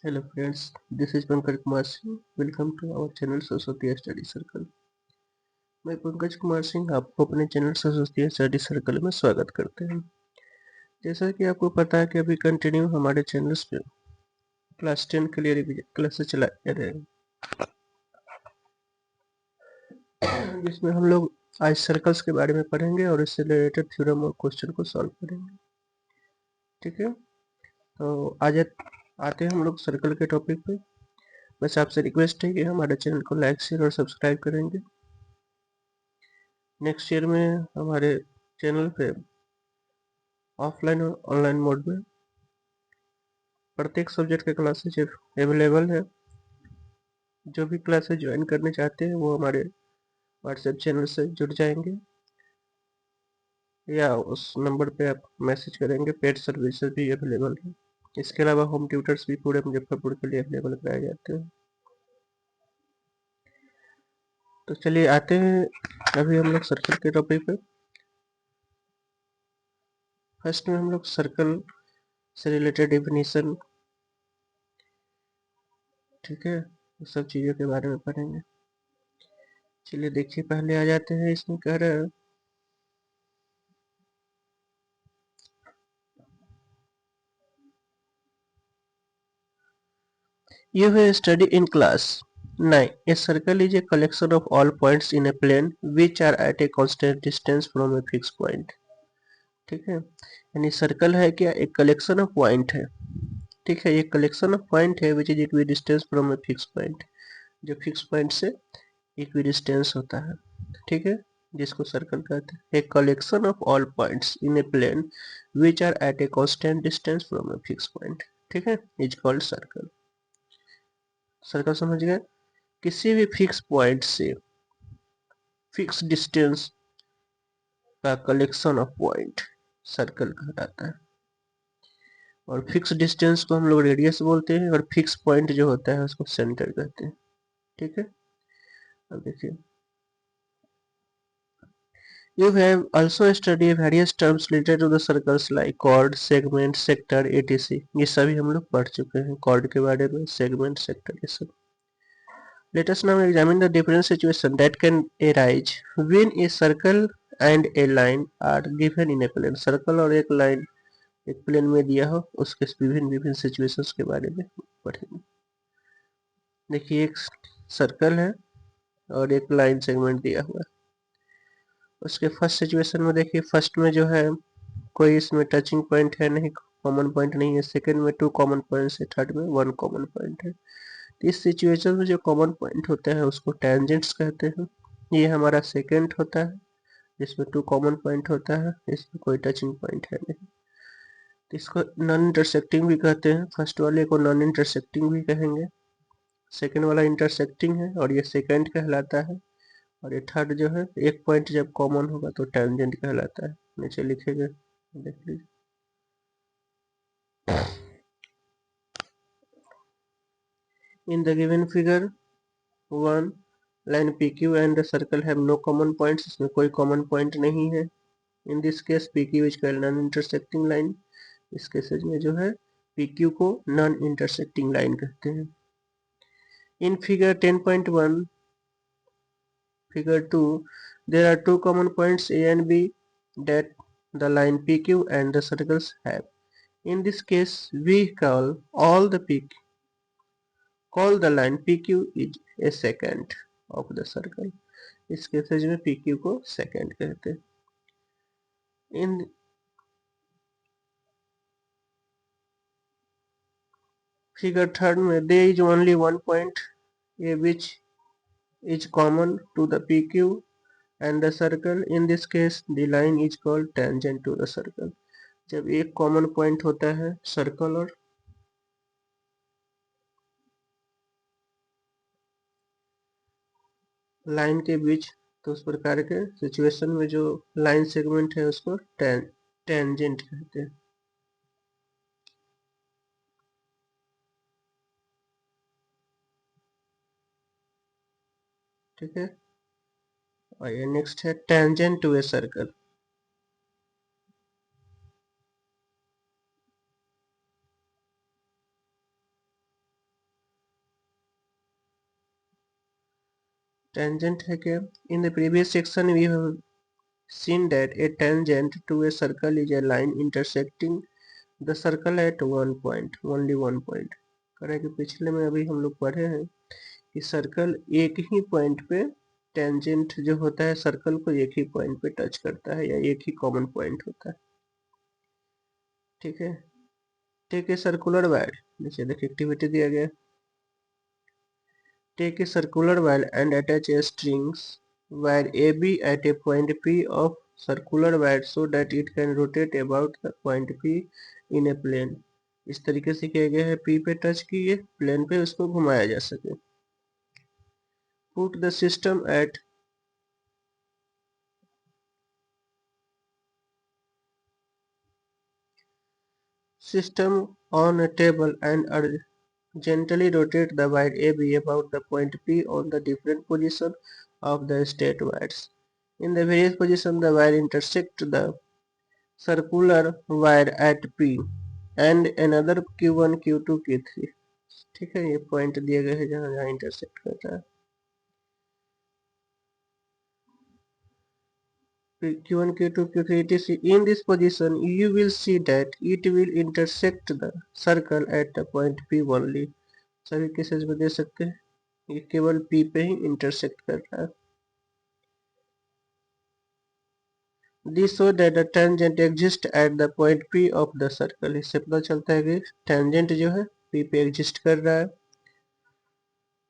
Hello friends, this is Pankaj Kumar Singh. Welcome to our channel Saraswati study circle. मैं पंकज कुमार सिंह आपको अपने channel Saraswati study circle में स्वागत करते हैं। जैसा कि आपको पता है कि अभी कंटिन्यू हमारे चैनल्स पे क्लास 10 के लिए रिवीजन क्लासेस चलाए जा रहे हैं, जिसमें हम लोग आज सर्कल्स के बारे में पढ़ेंगे और इससे रिलेटेड थ्योरम और क्वेश्चन को सॉल्व करेंगे। ठीक है, तो आज आते हैं हम लोग सर्कल के टॉपिक पे। बस आपसे रिक्वेस्ट है कि हमारे चैनल को लाइक शेयर और सब्सक्राइब करेंगे। नेक्स्ट ईयर में हमारे चैनल पे ऑफलाइन और ऑनलाइन मोड में प्रत्येक सब्जेक्ट के क्लासेज अवेलेबल है। जो भी क्लासेज ज्वाइन करने चाहते हैं वो हमारे व्हाट्सएप चैनल से जुड़ जाएंगे या उस नंबर पे आप मैसेज करेंगे। पेड सर्विसेज भी अवेलेबल है। इसके अलावा होम ट्यूटर्स भी पूरे मुजफ्फरपुर के लिए अवेलेबल कराए जाते हैं। तो चलिए आते हैं अभी हम लोग सर्कल के टॉपिक पे। फर्स्ट में हम लोग सर्कल से रिलेटेड डेफिनेशन, ठीक है, उस सब चीज़ों के बारे में पढ़ेंगे। चलिए देखिए, पहले आ जाते हैं। इसमें कह रहे हैं You have studied in class 9. A circle is a collection of all points in a plane which are at a constant distance from a fixed point. ठीक है, यानी सर्कल है क्या? एक कलेक्शन ऑफ पॉइंट है। ठीक है, ये कलेक्शन ऑफ पॉइंट है which is equi distance from a fix point, जो फिक्स पॉइंट से इक्वी डिस्टेंस होता है। ठीक है, जिसको सर्कल कहते हैं। A collection of all points in a plane which are at a constant distance from a fix point, ठीक है, इज कॉल्ड सर्कल। सर्कल समझ गए? किसी भी फिक्स पॉइंट से फिक्स डिस्टेंस का कलेक्शन ऑफ पॉइंट सर्कल कहलाता है। और फिक्स डिस्टेंस को हम लोग रेडियस बोलते हैं और फिक्स पॉइंट जो होता है उसको सेंटर कहते हैं। ठीक है, अब देखिए, You have also studied various terms related to the circles like chord, segment, sector, etc. ये सभी हम लोग पढ़ चुके हैं, chord के बारे में, segment, sector, ये सब। Let us now examine the different situation that can arise when a circle and a line are given in a plane. Circle और एक line एक प्लेन में दिया हो, उसके विभिन्न विभिन्न सिचुएशंस के बारे में पढ़ेंगे। देखिए, एक सर्कल है और एक लाइन सेगमेंट दिया हुआ है। उसके फर्स्ट सिचुएशन में देखिए, फर्स्ट में जो है कोई इसमें टचिंग पॉइंट है नहीं, कॉमन पॉइंट नहीं है। सेकंड में 2 कॉमन पॉइंट्स है, थर्ड में 1 कॉमन पॉइंट है। इस सिचुएशन में जो कॉमन पॉइंट होता है उसको टेंजेंट्स कहते हैं। ये हमारा सेकंड होता है, जिसमें 2 कॉमन पॉइंट होता है, इसमें कोई टचिंग पॉइंट है नहीं। तो इसको नॉन इंटरसेक्टिंग भी कहते हैं। फर्स्ट वाले को नॉन इंटरसेक्टिंग भी कहेंगे, सेकंड वाला इंटरसेक्टिंग है और ये सेकंड कहलाता है। और ये थर्ड जो है, एक पॉइंट जब कॉमन होगा तो टेंजेंट कहलाता है। नीचे लिखेंगे, देख लीजिए। In the given figure 1, line PQ and the circle have no common points. इसमें कोई common point नहीं है। In this case PQ is called non-intersecting line. इस केसेज में जो है PQ को non-intersecting line कहते हैं। In figure 10.1, figure 2, there are 2 common points A and B that the line PQ and the circles have. In this case we call the line PQ is a secant of the circle. इस cases में PQ को second कहते हैं। In figure third में there is only one point A which is common to the PQ and the circle. In this case the line is called tangent to the circle. जब एक common point होता है circle और line के बीच, तो उस प्रकार के सिचुएशन में जो लाइन सेगमेंट है उसको टेंजेंट कहते हैं। ठीक है, और ये नेक्स्ट है tangent to a circle. Tangent है क्या? In the previous section we have seen that a tangent to a circle is a line intersecting the circle at one point, only one point। करें कि पिछले में अभी हम लोग पढ़े हैं कि सर्कल एक ही पॉइंट पे टेंजेंट जो होता है सर्कल को एक ही पॉइंट पे टच करता है या एक ही कॉमन पॉइंट होता है। ठीक है, टेक ए सर्कुलर वायर, नीचे देखिए एक्टिविटी दिया गया। Take a circular wire and attach a strings wire A B at a point P of circular wire so that it can rotate about the point P in a plane. इस तरीके से किया गया है, P पे touch किए plane पे उसको घुमाया जा सके। Put the system eight system on a table and gently rotate the wire AB about the point P on the different position of the state wires. In the various position, the wire intersect the circular wire at P and another Q1, Q2, Q3। ठीक है, ये point दिए गए हैं जहाँ जहाँ intersect करता है। Q1, Q2, Q3, etc. In this position, you will see that it will intersect the circle at the point P only। सभी केसेस में दे सकते हैं, ये केवल P पे ही इंटरसेक्ट कर रहा है। This so that the tangent exists at the point P of the circle। इससे पता चलता है कि tangent जो है P पे एग्जिस्ट कर रहा है।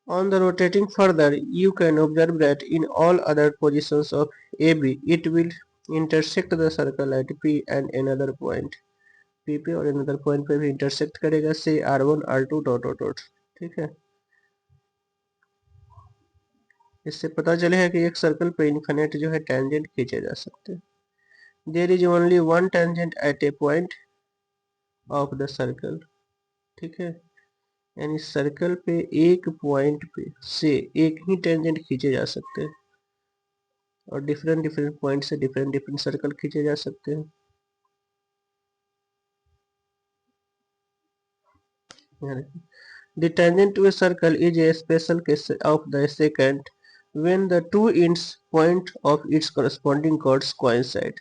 On the rotating further, you can observe that in all other positions of AB, it will intersect the circle at P and another point। P पे और another point पे भी इंटरसेक्ट करेगा, से R1 R2 dot dot dot. ठीक है, इससे पता चलेगा कि एक सर्कल पे इन्फिनिट जो है टेंजेंट खींचे जा सकते हैं। There is only one tangent at a point of the circle. ठीक है, यानी सर्कल पे एक पॉइंट पे से एक ही टेंजेंट खींचे जा सकते हैं और डिफरेंट डिफरेंट पॉइंट से डिफरेंट डिफरेंट सर्कल खींचे जा सकते हैं। The tangent to a circle is a special case of the secant when the two ends point of its corresponding chords coincide।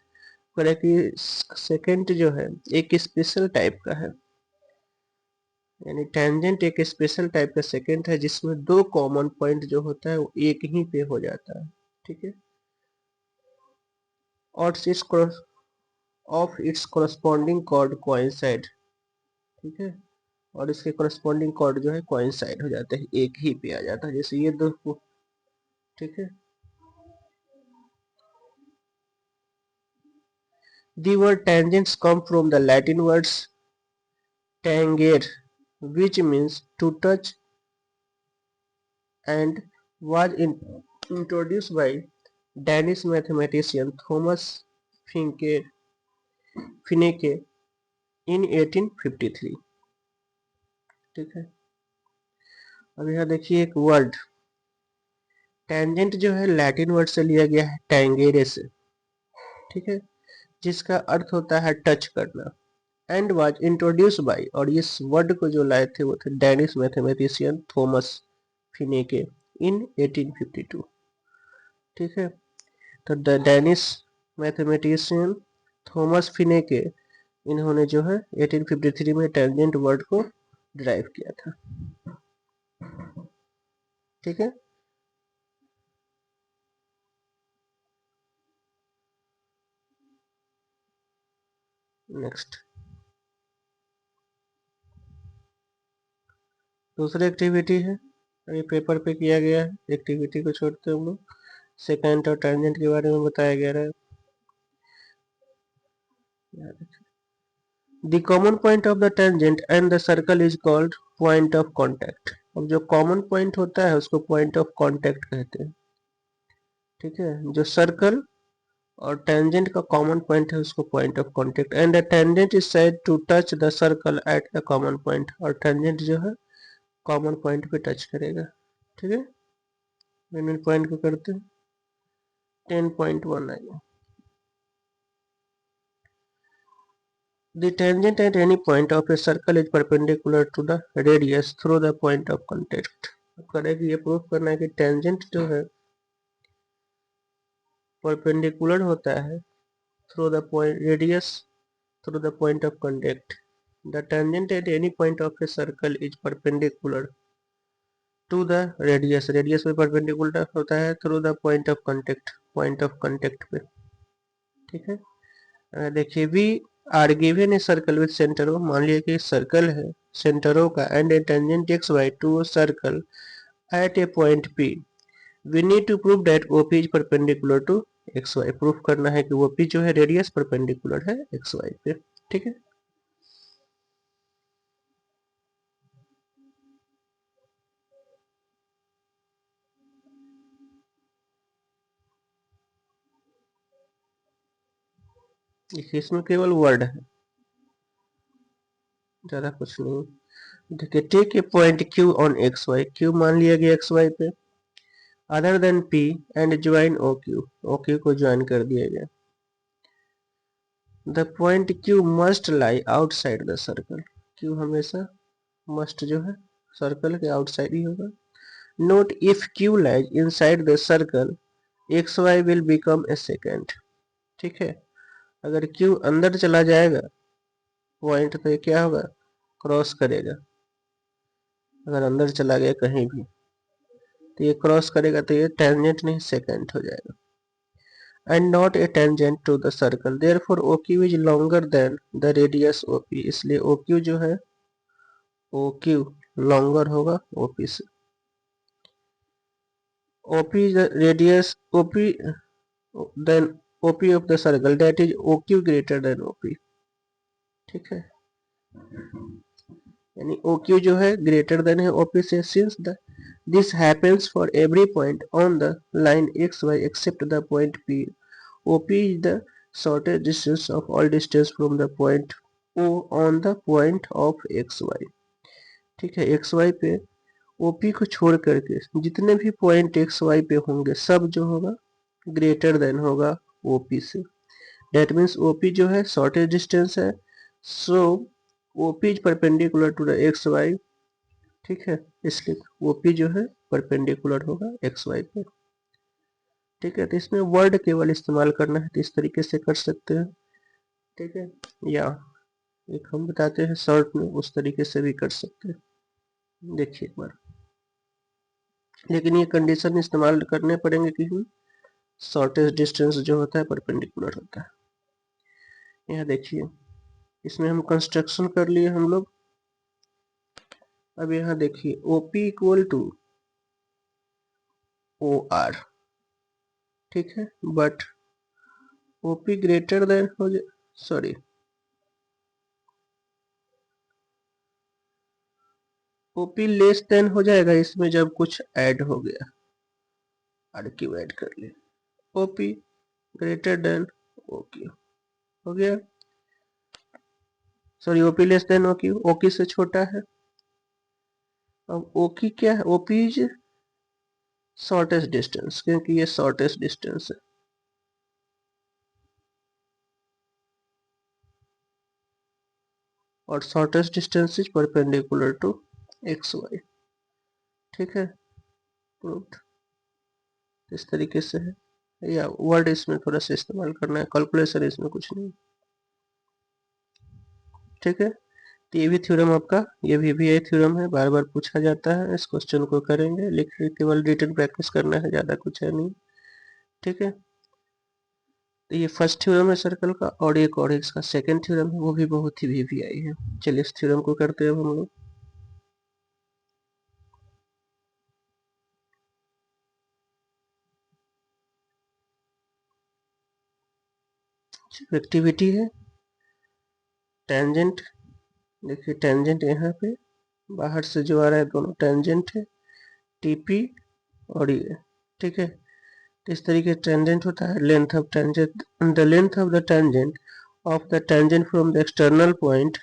करें कि सेकेंड जो है एक स्पेशल टाइप का है, यानी टेंजेंट एक स्पेशल टाइप का सेकेंड है जिसमें दो कॉमन पॉइंट जो होता है वो एक ही पे हो जाता है। ठीक है, और of its corresponding chord coincide. ठीक है, और इसके कॉरस्पॉन्डिंग कॉर्ड जो है कोइंसाइड हो जाते हैं, एक ही पे आ जाता है, जैसे ये दो। ठीक है, the word tangents come from the Latin words tangere, which means to touch, and was introduced by Danish mathematician Thomas Finke in 1853। ठीक है, अब यहाँ देखिए एक वर्ड टेंजेंट जो है लैटिन वर्ड से लिया गया है टैंगेरे से। ठीक है, जिसका अर्थ होता है टच करना। एंड वाज इंट्रोड्यूस बाय, और इस वर्ड को जो लाए थे वो थे डेनिश मैथमेटिशियन थॉमस फिनेके इन 1852। ठीक है, तो द डेनिश मैथमेटिशियन थॉमस फिनेके इन्होंने जो है 1853 में टेंजेंट वर्ड को डिराइव किया था। ठीक है, नेक्स्ट दूसरी एक्टिविटी है, ये पेपर पे किया गया है। एक्टिविटी को छोड़ते हम लोग सेकेंड और टेंजेंट के बारे में बताया गया है। The common point of the tangent and the circle is called point of contact। अब जो कॉमन पॉइंट होता है उसको पॉइंट ऑफ कांटेक्ट कहते हैं। ठीक है, जो सर्कल और टेंजेंट का कॉमन पॉइंट है उसको point of contact. And the tangent is said to touch the circle at the common point, और टेंजेंट जो है कॉमन पॉइंट पे टच करेगा। ठीक है, मेन पॉइंट को करते हैं 10.1 आइए। The tangent at any point of a circle is perpendicular to the radius through the point of contact। करें कि ये प्रूफ करना है कि टेंजेंट जो है परपेंडिकुलर होता है through the point radius through the point of contact. The tangent at any point of a circle is perpendicular to the radius, radius में परपेंडिकुलर होता है through the point of contact पे। ठीक है, देखिए we are given a circle with centre O, मान लिया कि सर्कल है सेंटर ओ का, and a tangent X Y to circle at a point P. We need to prove that OP is perpendicular to X Y. Proof करना है कि OP जो है रेडियस परपेंडिकुलर है एक्स वाई पे। ठीक है, इसमें केवल वर्ड है, ज्यादा कुछ नहीं। देखिए, take a point Q on X Y, Q मान लिया गया एक्स वाई पे, other than P and join OQ, OQ को ज्वाइन कर दिया गया। The point Q must lie outside the circle, Q हमेशा मस्ट जो है सर्कल के आउटसाइड ही होगा। Note if Q lies inside the circle X Y will become a secant. ठीक है, अगर Q अंदर चला जाएगा पॉइंट तो ये क्या होगा, क्रॉस करेगा। अगर अंदर चला गया कहीं भी तो ये क्रॉस करेगा, तो ये टेंजेंट नहीं सेकेंड हो जाएगा। And not a tangent to the circle, therefore OQ is longer than the radius OP, इसलिए OQ जो है OQ लॉन्गर होगा OP से। OP is the radius OP then OP of the circle, that is OQ greater than OP। ठीक है, यानी OQ जो है ग्रेटर देन है OP से, since the this happens for every point on the line X Y except the point P। OP is the shortest distance of all distance from the point O on the point of XY। ठीक है, XY पे OP को छोड़ करके जितने भी point XY पे होंगे सब जो होगा ग्रेटर देन होगा OP से। डेट मीन्स OP जो है शॉर्टेस्ट डिस्टेंस है, so OP is perpendicular to the XY। ठीक है, इसलिए OP जो है परपेंडिकुलर होगा XY पे। ठीक है, तो इसमें वर्ड केवल इस्तेमाल करना है, तो इस तरीके से कर सकते हैं। ठीक है, या एक हम बताते हैं शॉर्ट में, उस तरीके से भी कर सकते हैं। देखिए एक बार, लेकिन ये कंडीशन इस्तेमाल करने पड़ेंगे कि शॉर्टेस्ट डिस्टेंस जो होता है परपेंडिकुलर होता है। यहाँ देखिए, इसमें हम कंस्ट्रक्शन कर लिए हम लोग। अब यहाँ देखिए OP इक्वल टू OR। ठीक है, बट OP ग्रेटर देन हो जाए, सॉरी OP लेस देन हो जाएगा इसमें जब कुछ ऐड हो गया, RQ ऐड कर ले। OP ग्रेटर देन OQ हो गया, sorry OP less than OQ, OQ से छोटा है। अब OQ क्या है, OP इज शॉर्टेस्ट डिस्टेंस, क्योंकि ये शॉर्टेस्ट डिस्टेंस है। और shortest distance is perpendicular to XY। ठीक है, प्रूव्ड। इस तरीके से है, या वर्ड इसमें थोड़ा सा इस्तेमाल करना है, कैलकुलेशन इसमें कुछ नहीं। ठीक है, तो ये भी थ्योरम आपका, ये VBI थ्योरम है, बार बार पूछा जाता है। इस क्वेश्चन को करेंगे, लिख केवल रिटन प्रैक्टिस करना है, ज्यादा कुछ है नहीं। ठीक है, तो ये फर्स्ट थ्योरम है सर्कल का, और एक और इसका सेकंड थ्योरम है, वो भी बहुत ही VBI है। चलिए इस थ्योरम को करते हैं हम लोग। एक्टिविटी है टेंजेंट। देखिए टेंजेंट यहाँ पे बाहर से जो आ रहा है दोनों टेंजेंट है, TP और ये। ठीक है, तो इस तरीके टेंजेंट होता है, length of tangent, the length of the tangent of the tangent from the external point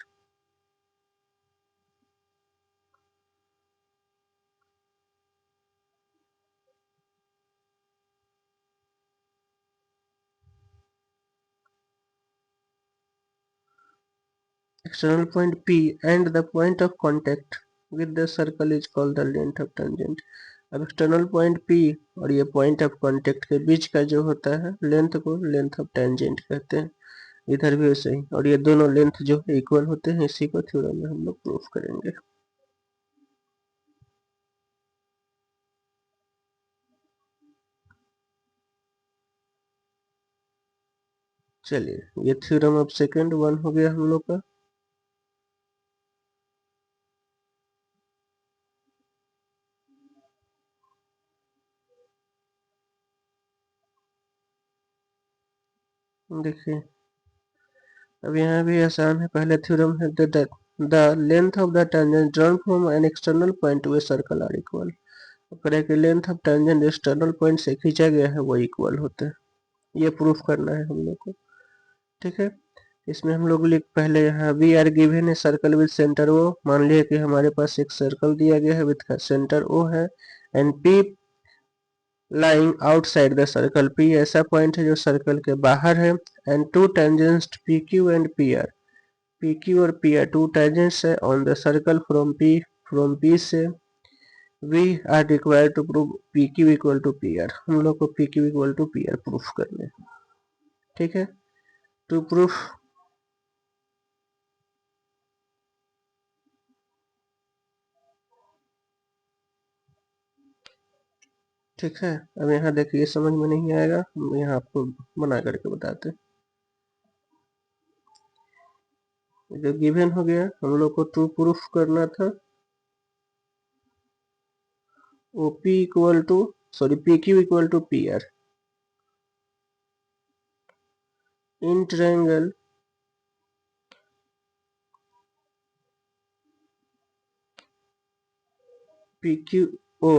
external point P and the point of contact with the circle is called the length of tangent। अब external point P और ये point of contact के बीच का जो होता है length को length of tangent कहते हैं। इधर भी वैसे ही, और ये दोनों लेंथ जो है इक्वल होते हैं, इसी को थ्योरम में हम लोग प्रूफ करेंगे। चलिए, ये थ्योरम ऑफ सेकंड वन हो गया हम लोग का। देखिए, अब यहाँ भी आसान है। पहले थ्योरम है the length of the tangent drawn from an external point to a circle are equal. करें कि length of tangent external point से खींचा गया है वो इक्वल होते हैं, ये प्रूफ करना है हम लोग को। ठीक है, इसमें हम लोग लिख पहले यहाँ we are given a circle with centre O. मान लिया कि हमारे पास एक सर्कल दिया गया है विद सेंटर ओ है, and P lying outside the circle. P ऐसा पॉइंट है जो सर्कल के बाहर है, and two tangents P Q and P R. P Q और पी आर टू टेंजेंट्स है on the circle from P से we are required to prove P Q equal to P R. हम लोग को P Q equal to P R proof करने हैं। ठीक है, टू प्रूफ ठीक है। अब यहाँ देखिए, समझ में नहीं आएगा, हम यहाँ आपको बना करके बताते हैं। जो गिवन हो गया, हम लोग को टू प्रूफ करना था O P equal to P Q equal to P R in triangle P Q O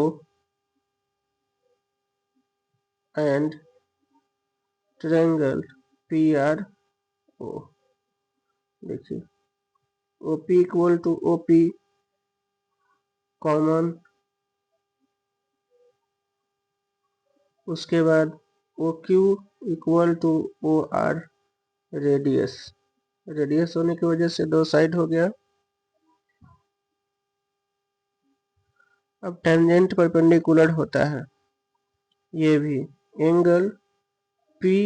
and triangle P R O. देखिए, O P equal to O P common, उसके बाद O Q equal to O R radius. Radius होने की वजह से दो side हो गया। अब टेंजेंट परपेंडिकुलर होता है, ये भी angle P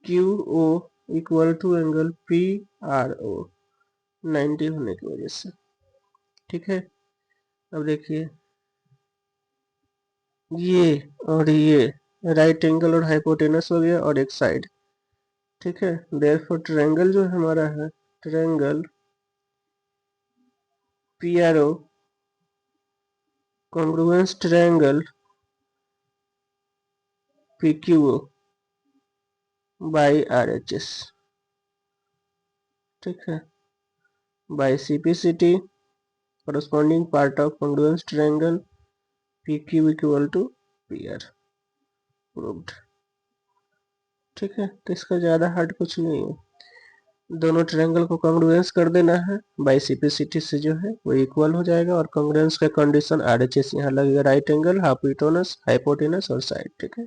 Q O equal to angle P R O 90 होने की वजह से। ठीक है, अब देखिए, ये और ये राइट एंगल और हाइपोटेनस हो गया और एक साइड। ठीक है, देयरफॉर ट्रायंगल जो हमारा है, triangle P R O congruence triangle P Q O by R H S. ठीक है, by CPCT corresponding part of congruence triangle PQ equal to PR proved। ठीक है, तो इसका ज्यादा हार्ड कुछ नहीं है, दोनों ट्रायंगल को कॉन्ग्रुएंस कर देना है, बाई CPCT से जो है वो इक्वल हो जाएगा, और कॉन्ग्रुएंस का कंडीशन RHS यहाँ लगेगा, राइट एंगल, हाइपोटेनस, हाइपोटेनस और साइड। ठीक है,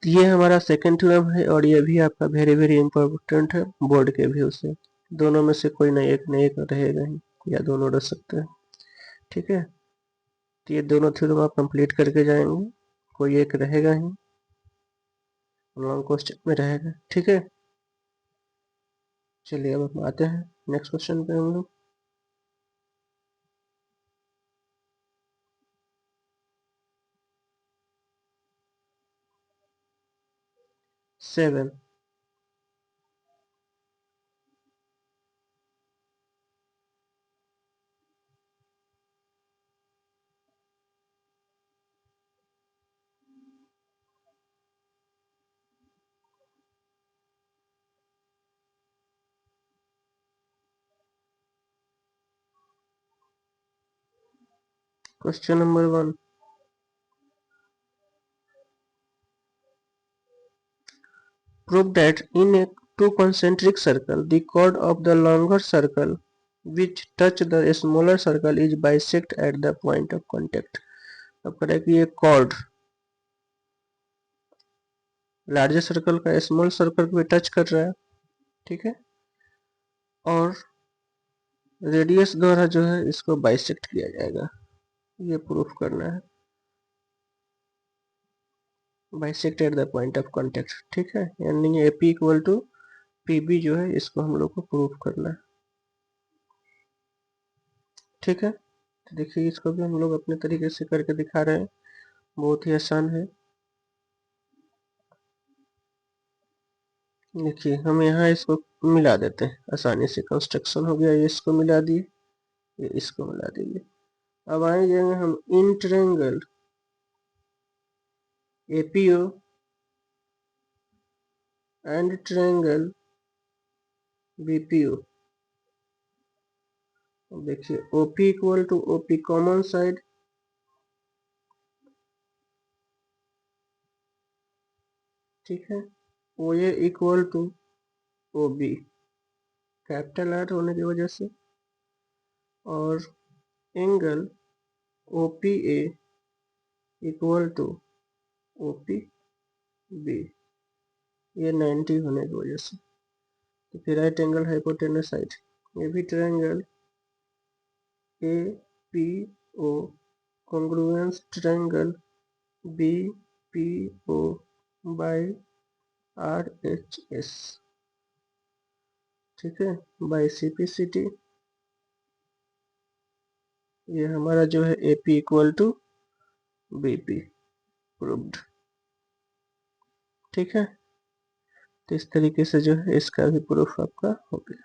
तो ये हमारा सेकंड थ्योरम है, और ये भी आपका वेरी वेरी इंपॉर्टेंट है बोर्ड के व्यू से। दोनों में से कोई न एक रहेगा ही, या दोनों रह सकते हैं। ठीक है, तो ये दोनों थ्योरम आप कंप्लीट करके जाएंगे, कोई एक रहेगा ही, लॉन्ग क्वेश्चन में रहेगा। ठीक है, चलिए अब हम आते हैं नेक्स्ट क्वेश्चन पे हम लोग। 7। Question number 1, prove that in a two concentric circle the chord of the longer circle which touch the smaller circle is bisect at the point of contact। अब करें कि ये chord लार्जर सर्कल का small circle पे touch कर रहा है। ठीक है, और रेडियस द्वारा जो है इसको बाइसेक्ट किया जाएगा। ये प्रूफ करना है, bisect at the point of contact, ठीक है। यानी AP इक्वल टू PB जो है इसको हम लोग को प्रूफ करना है, ठीक है। तो देखिए इसको भी हम लोग अपने तरीके से करके दिखा रहे हैं, बहुत ही आसान है। देखिए हम यहाँ इसको मिला देते हैं आसानी से, कंस्ट्रक्शन हो गया, ये इसको मिला दिए, ये इसको मिला दिए। अब आए जाएंगे हम इन triangle APO and triangle BPO। देखिए OP equal to OP common side, ठीक है। OA equal to OB capital R होने की वजह से, और angle OPA equal to OPB, ये 90 होने की वजह से। तो फिर राइट एंगल हाइपोटेनस साइड, ये भी triangle APO congruence triangle BPO by RHS, ठीक है, बाय CPCT। ये हमारा जो है AP equal to BP proved, ठीक है। तो इस तरीके से जो है इसका भी प्रूफ आपका हो गया।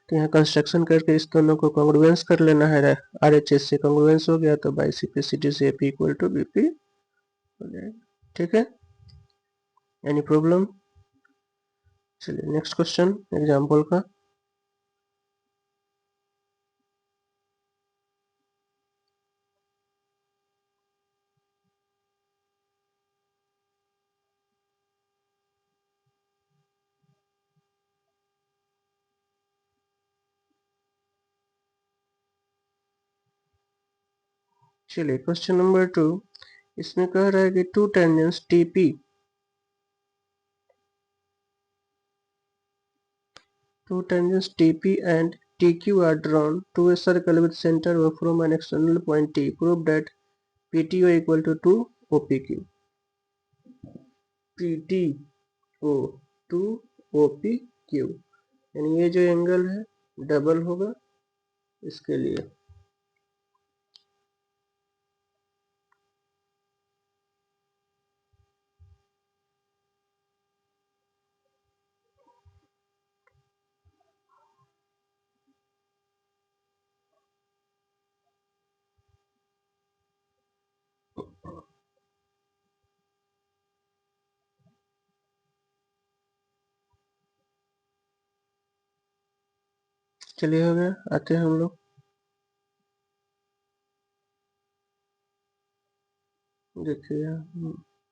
तो यहाँ कंस्ट्रक्शन करके इस दोनों को कॉन्ग्रुएंस कर लेना है, RHS से कॉन्ग्रुएंस हो गया तो बाय CPCT से AP इक्वल टू BP हो जाएगा, ठीक है। Any problem? चलिए नेक्स्ट क्वेश्चन एग्जाम्पल का। चलिए क्वेश्चन नंबर 2, इसमें कह रहा है कि to tangents TP, two tangents TP and TQ are drawn to a circle with center O from an external point T. Prove that PTO equal to 2 OPQ. PTO 2 OPQ, यानी ये जो angle है double होगा इसके लिए। चलिए हो गया, आते हैं हम लोग। देखिए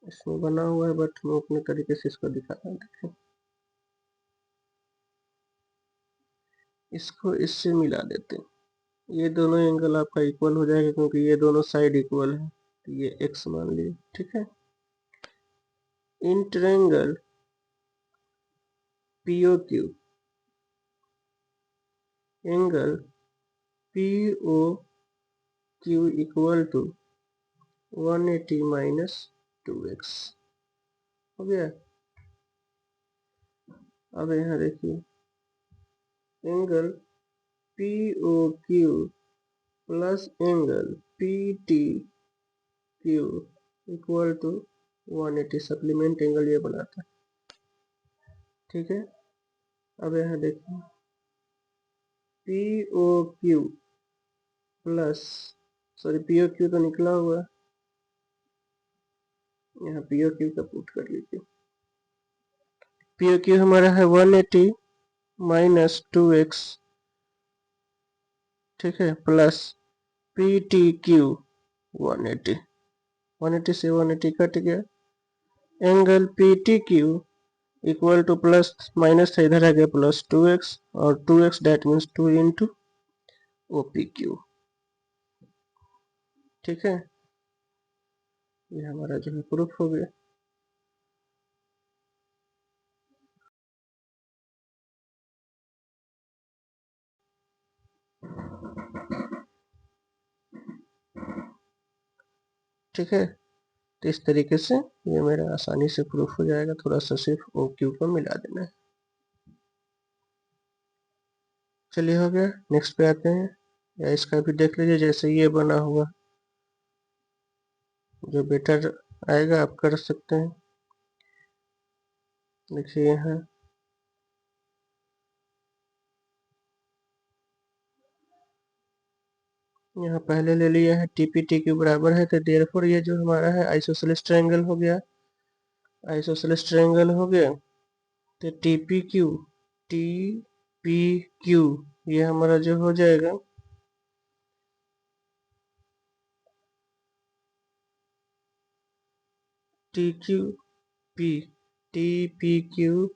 इसमें बना हुआ है बट हम अपने तरीके से इसको दिखा रहे हैं। देखिए इसको इससे मिला देते हैं, ये दोनों एंगल आपका इक्वल हो जाएगा क्योंकि ये दोनों साइड इक्वल है, तो ये x मान लिए, ठीक है। In triangle POQ angle POQ equal to 180 minus 2x हो गया। अब यहाँ देखिए angle POQ plus angle PTQ equal to 180, supplement angle ये बनाता है, ठीक है। अब यहाँ देखिए POQ प्लस, सॉरी POQ तो निकला हुआ, यहाँ POQ का पुट कर लीजिए। POQ हमारा है 180 माइनस 2x, ठीक है, प्लस PTQ 180, 180 से 180 कट गया। Angle PTQ equal two plus minus था, इधर आ गया प्लस 2x, और 2x that means 2 into OPQ, ठीक है। ये हमारा जो है प्रूफ हो गया। ठीक है, तो इस तरीके से ये मेरा आसानी से प्रूफ हो जाएगा। थोड़ा सा सिर्फ ओ क्यू को मिला देना है। चलिए हो गया, नेक्स्ट पे आते हैं। या इसका भी देख लीजिए, जैसे ये बना हुआ, जो बेटर आएगा आप कर सकते हैं। देखिए यहाँ पहले ले लिया है टीपीटी के बराबर है, तो देयरफॉर ये जो हमारा है आइसोसेलेस ट्रायंगल हो गया। आइसोसेलेस ट्रायंगल हो गया, तो T P Q, T P Q, ये हमारा जो हो जाएगा T Q P, T P Q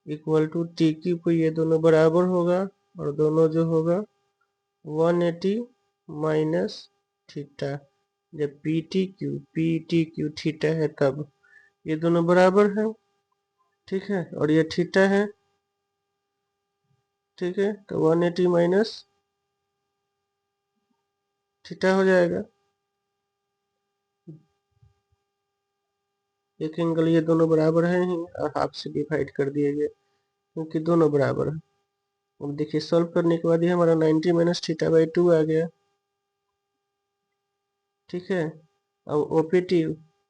equal to T Q P, ये दोनों बराबर होगा, और दोनों जो होगा 180 माइनस थीटा। जब पी टी क्यू थीटा है तब ये दोनों बराबर है, ठीक है, और ये थीटा है, ठीक है, तो 180 माइनस थीटा हो जाएगा। एक एंगल ये दोनों बराबर है ही, और हाफ से डिवाइड कर दिए गए क्योंकि दोनों बराबर है। अब देखिए सॉल्व करने के बाद ये हमारा 90 माइनस थीटा बाई 2 आ गया, ठीक है। अब ओपीटी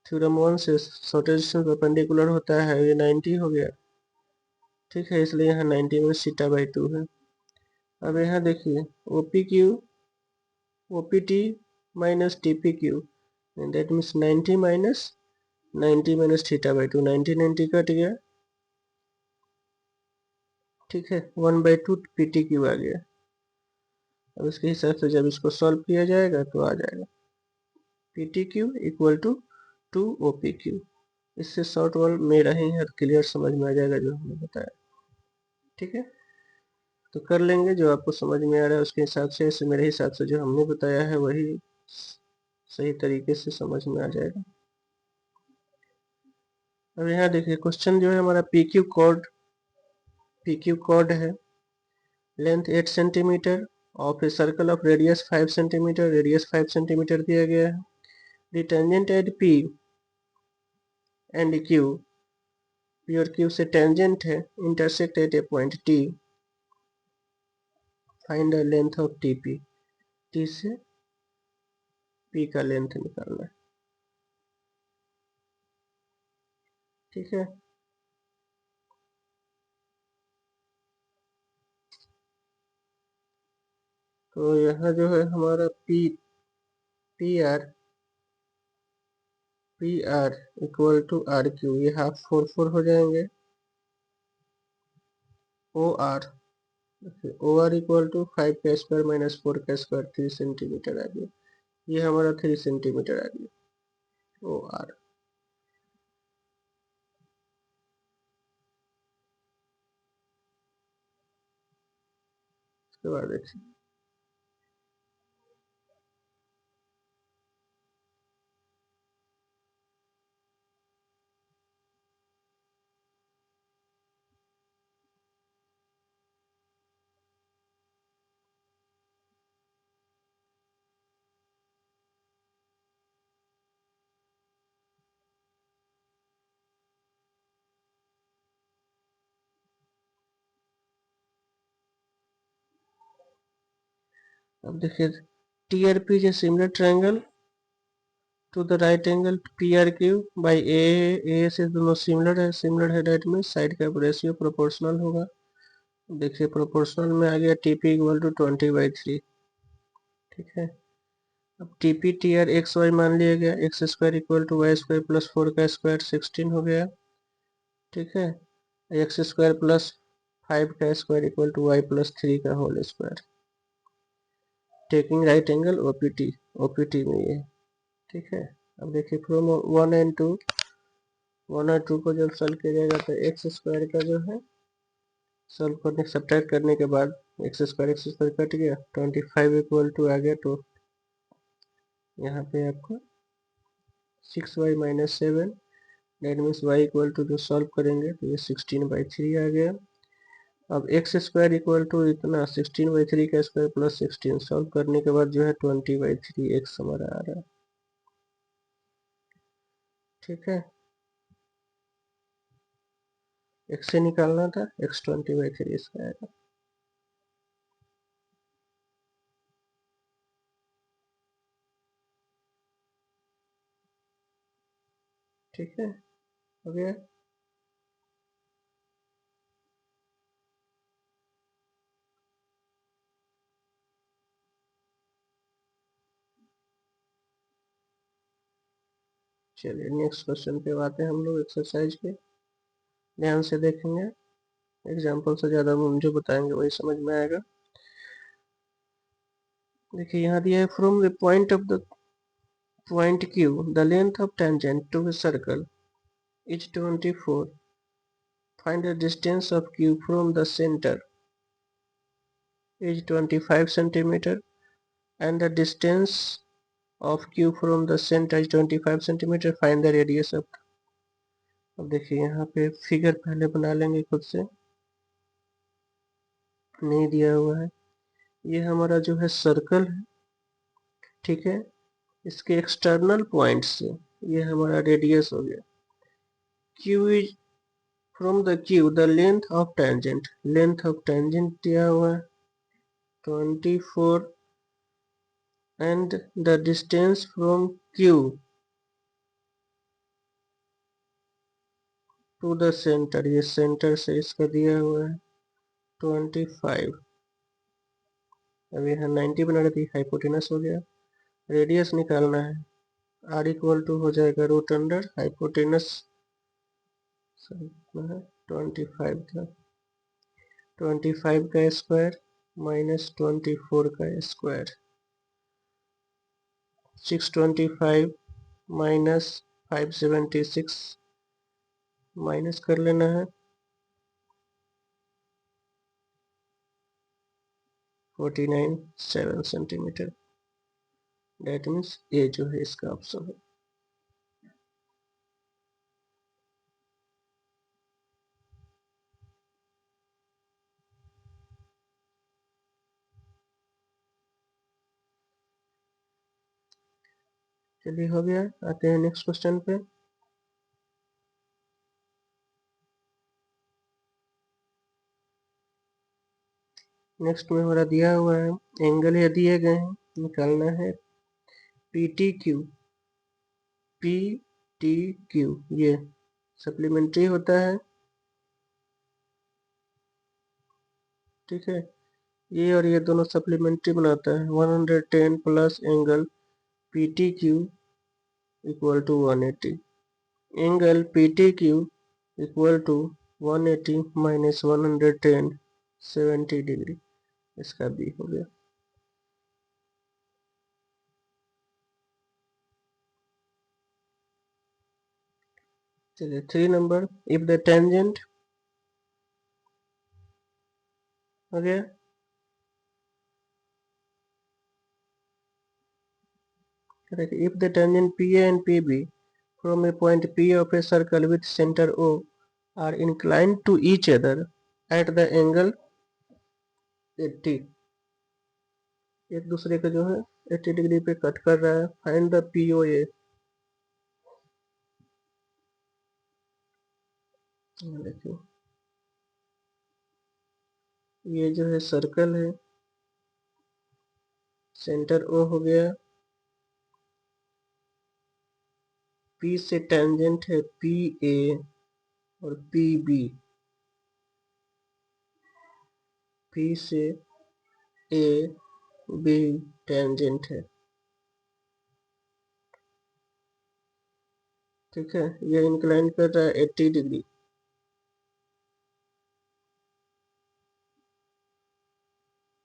थ्योरम 1 से शॉर्टेज डिस्टेंस परपेंडिकुलर होता है, ये 90 हो गया, ठीक है, इसलिए यहाँ 90 माइनस थीटा बाई 2 है। अब यहाँ देखिए OP Q, OPT minus TP Q, that means 90 minus 90 minus theta by 2, 90 90 cut गया, ठीक है, 1/2 पी टी क्यू आ गया। अब इसके हिसाब से जब इसको सॉल्व किया जाएगा तो आ जाएगा P T Q equal to 2 O P Q. इससे शॉर्ट वर्ड मेरा ही है, क्लियर समझ में आ जाएगा जो हमने बताया, ठीक है। तो कर लेंगे जो आपको समझ में आ रहा है उसके हिसाब से, ऐसे मेरे हिसाब से जो हमने बताया है वही सही तरीके से समझ में आ जाएगा। अब यहाँ देखिए क्वेश्चन जो है हमारा पी क्यू कॉर्ड है, length 8 centimetre of a circle of radius 5 centimetre, radius 5 centimetre दिया गया है। The tangent at P and Q, P और क्यू से टेंजेंट है, intersect at a point T, find the length of T P, T से P का length निकालना है, ठीक है। तो यहाँ जो है हमारा P R equal to R Q, ये हाफ 4 4 हो जाएंगे। O R, O R equal to 5 का स्क्वायर माइनस 4 का स्क्वायर, 3 सेंटीमीटर आ गया, ये हमारा 3 सेंटीमीटर आ गया ओ आर। उसके बाद देखिए अब देखिए T R P is similar triangle to the right angle P R Q by A से दोनों सिमिलर है दैट मीन साइड का रेशियो प्रोपोर्शनल होगा। देखिए प्रोपोर्शनल में आ गया टी पी इक्वल टू 20/3, ठीक है। अब T P T R X Y मान लिया गया, X square equal to Y square plus 4 का स्क्वायर 16 हो गया, ठीक है। एक्स स्क्वायर प्लस 5 का square equal to Y plus 3 का whole square, taking right angle O P T में ये, ठीक है। अब देखिए फ्रॉम 1 और 2 को जब सॉल्व किया जाएगा तो एक्स स्क्वायर का जो है सॉल्व करने सब्ट्रैक्ट करने के बाद एक्स स्क्वायर कट गया, 25 इक्वल टू आ गया, तो यहाँ पे आपको 6y minus 7, that means y equal to जो सॉल्व करेंगे तो ये 16/3 आ गया। अब एक्स स्क्वायर इक्वल टू इतना 16/3 का स्क्वायर प्लस 16 सॉल्व करने के बाद जो है 20/3 एक्स हमारा आ रहा है। ठीक है, एक्स से निकालना था, एक्स 20/3 इसका आएगा। ठीक है, हो गया। चलिए नेक्स्ट क्वेश्चन पे आते हैं हम लोग एक्सरसाइज पे, ध्यान से देखेंगे, एग्जाम्पल से ज़्यादा हम जो बताएंगे वही समझ में आएगा। देखिए यहाँ दिया है from the point of the point Q the length of tangent to a circle is 24. Find the distance of Q from the center is 25 centimeter and the distance of Q from the center is 25 centimeter. Find the radius of। अब देखिए यहाँ पे figure पहले बना लेंगे खुद से, नहीं दिया हुआ है। ये हमारा जो है सर्कल है, ठीक है, इसके एक्सटर्नल पॉइंट से ये हमारा रेडियस हो गया। Q is from the Q the length of tangent, length of tangent दिया हुआ है 24 and the distance from Q to the center, ये सेंटर से इसका दिया हुआ है 25। अब यहाँ 90 बना रही थी, हाइपोटेनस हो गया। रेडियस निकालना है, आर इक्वल टू हो जाएगा रूट अंडर हाइपोटेनस 25 था, 25 का स्क्वायर माइनस 24 का स्क्वायर, 625 माइनस 576 माइनस कर लेना है 49.7 सेंटीमीटर। डेट मीन्स ये जो है इसका ऑप्शन है। चलिए हो गया, आते हैं नेक्स्ट क्वेश्चन पे। नेक्स्ट में हमारा दिया हुआ है एंगल ये दिए गए हैं, निकालना है P T Q. P T Q ये सप्लीमेंट्री होता है, ठीक है, ये और ये दोनों सप्लीमेंट्री बनाता है। 110 plus angle P T Q equal to 180। Angle P T Q equal to 180 minus 110 70 degree, इसका बी हो गया। चलिए 3 नंबर, इफ द टेंजेंट हो गया। If the tangent PA and PB from a point P of a circle with center O are inclined to each other at the angle 80, एक दूसरे का जो है 80 डिग्री पे कट कर रहा है, फाइंड द POA। देखिए ये जो है सर्कल है, सेंटर O हो गया, P से टेंजेंट है PA और PB, P से AB टेंजेंट है, ठीक है, ये इंक्लाइन कर रहा है 80 डिग्री,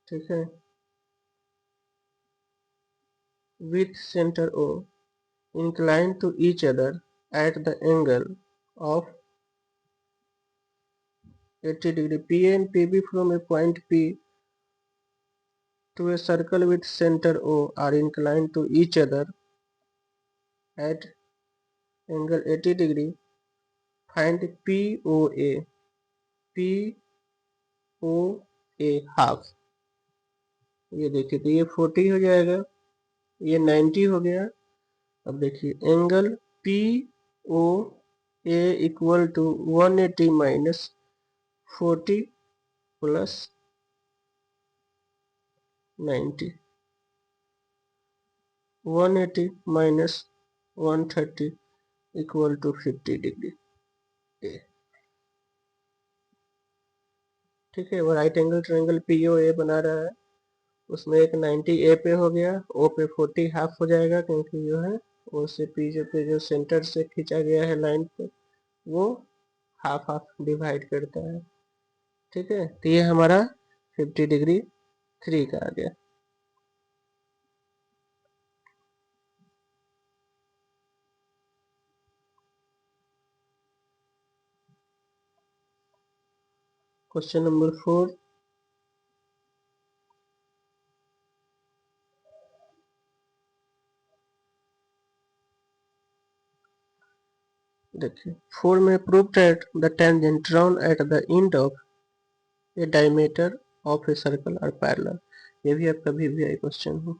ठीक है, with center O inclined to each other at the angle of 80 degree. PA and PB from a point P to a circle with center O are inclined to each other at angle 80 degree. Find POA. POA O A half, ये देखिए तो ये 40 हो जाएगा, ये 90 हो गया। अब देखिए angle P O A equal to 180 minus 40 plus 90, 180 minus 130 equal to 50 degree ए। ठीक है, वो right angle triangle P O A बना रहा है, उसमें एक 90 ए पे हो गया, ओ पे 40 हाफ हो जाएगा, क्योंकि जो है ओ से पी जो पे जो सेंटर से खींचा गया है लाइन पे वो हाफ हाफ डिवाइड करता है। ठीक है, तो ये हमारा 50 डिग्री 3 का आ गया। क्वेश्चन नंबर 4, देखिए 4 में prove that the tangent drawn at the end of a diameter of a circle are parallel. ये भी आपका VVI क्वेश्चन है।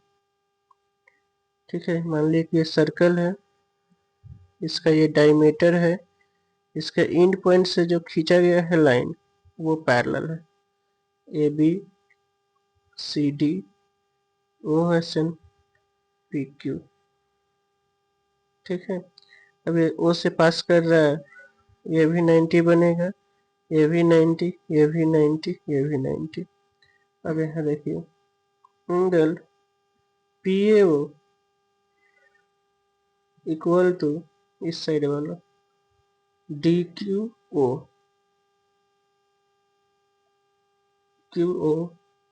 ठीक है, मान लीजिए कि ये सर्कल है, इसका ये डायमीटर है, इसके एंड पॉइंट से जो खींचा गया है लाइन वो पैरेलल है, A B C D O S N P Q. ठीक है, अब ये ओ से पास कर रहा है, ये भी 90 बनेगा, ये भी 90, ये भी 90, ये भी 90। अब यहाँ देखिए angle P A O equal to इस साइड वाला D Q O, Q O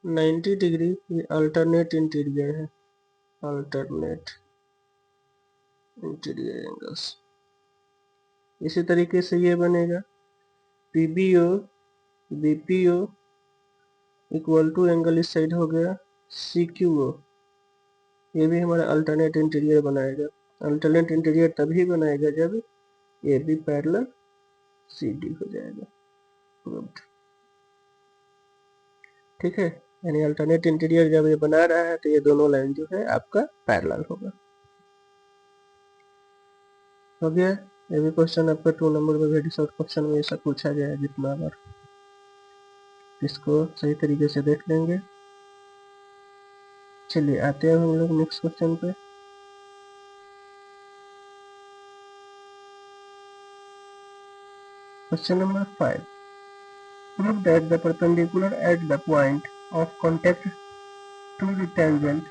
90 degree, ये अल्टरनेट इंटीरियर है, अल्टरनेट इंटीरियर एंगल्स। इसी तरीके से ये बनेगा P B O B P O equal to angle इस साइड हो गया सी क्यू ओ, ये भी हमारा अल्टरनेट इंटीरियर बनाएगा। अल्टरनेट इंटीरियर तभी बनाएगा जब ये भी पैरेलल सी डी हो जाएगा, प्रूव्ड। ठीक है, यानी अल्टरनेट इंटीरियर जब ये बना रहा है तो ये दोनों लाइन जो है आपका पैरेलल होगा। हो गया, ये भी क्वेश्चन आपका 2 नंबर में वेरी शॉर्ट क्वेश्चन में ऐसा पूछा गया है जितना बार, इसको सही तरीके से देख लेंगे। चलिए आते हैं हम लोग नेक्स्ट क्वेश्चन पे। Question number 5, prove that the perpendicular at the point of contact to the tangent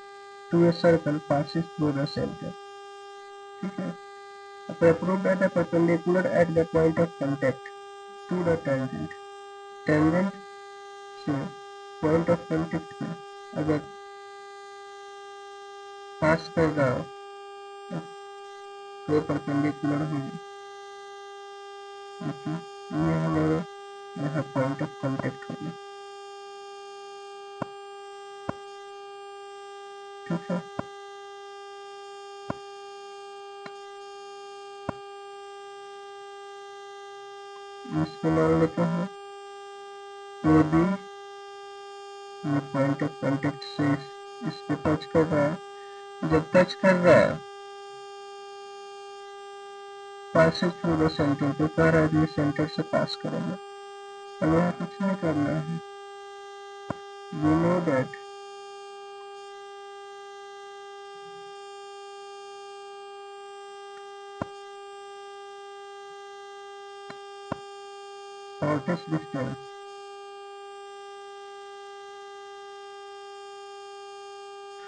to a circle passes through the center। ठीक है, तो prove that the perpendicular at the point of contact to the tangent, tangent से point of contact पे अगर पास कर रहा हो तो परपेंडिकुलर हो, ये हमारा यहाँ पॉइंट ऑफ कांटेक्ट होगा। ठीक है, इसको मान लेते हैं ए बी, ये पॉइंट ऑफ कांटेक्ट से इस पे टच कर रहा है, जब टच कर रहा है पासेस थ्रू द सेंटर, तो कह रहा है ये सेंटर से पास करेगा, हमें यहाँ कुछ नहीं करना है। We know that shortest distance,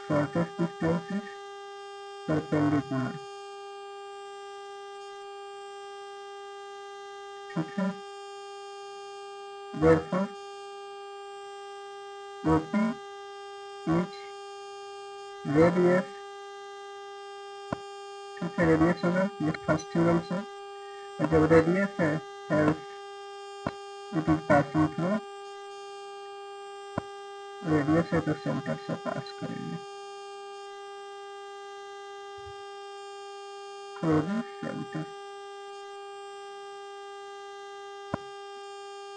shortest distance is perpendicular. ठीक है, therefore OP is radius। ठीक है, रेडियस होगा ये फर्स्ट थ्योरम से, और जब रेडियस है it is passing through, radius है तो सेंटर से पास करेंगे through the centre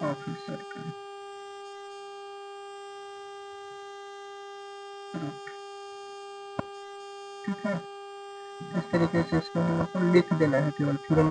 of a circle. ठीक है, इस तरीके से इसको हम लोग को लिख देना है केवल, फिर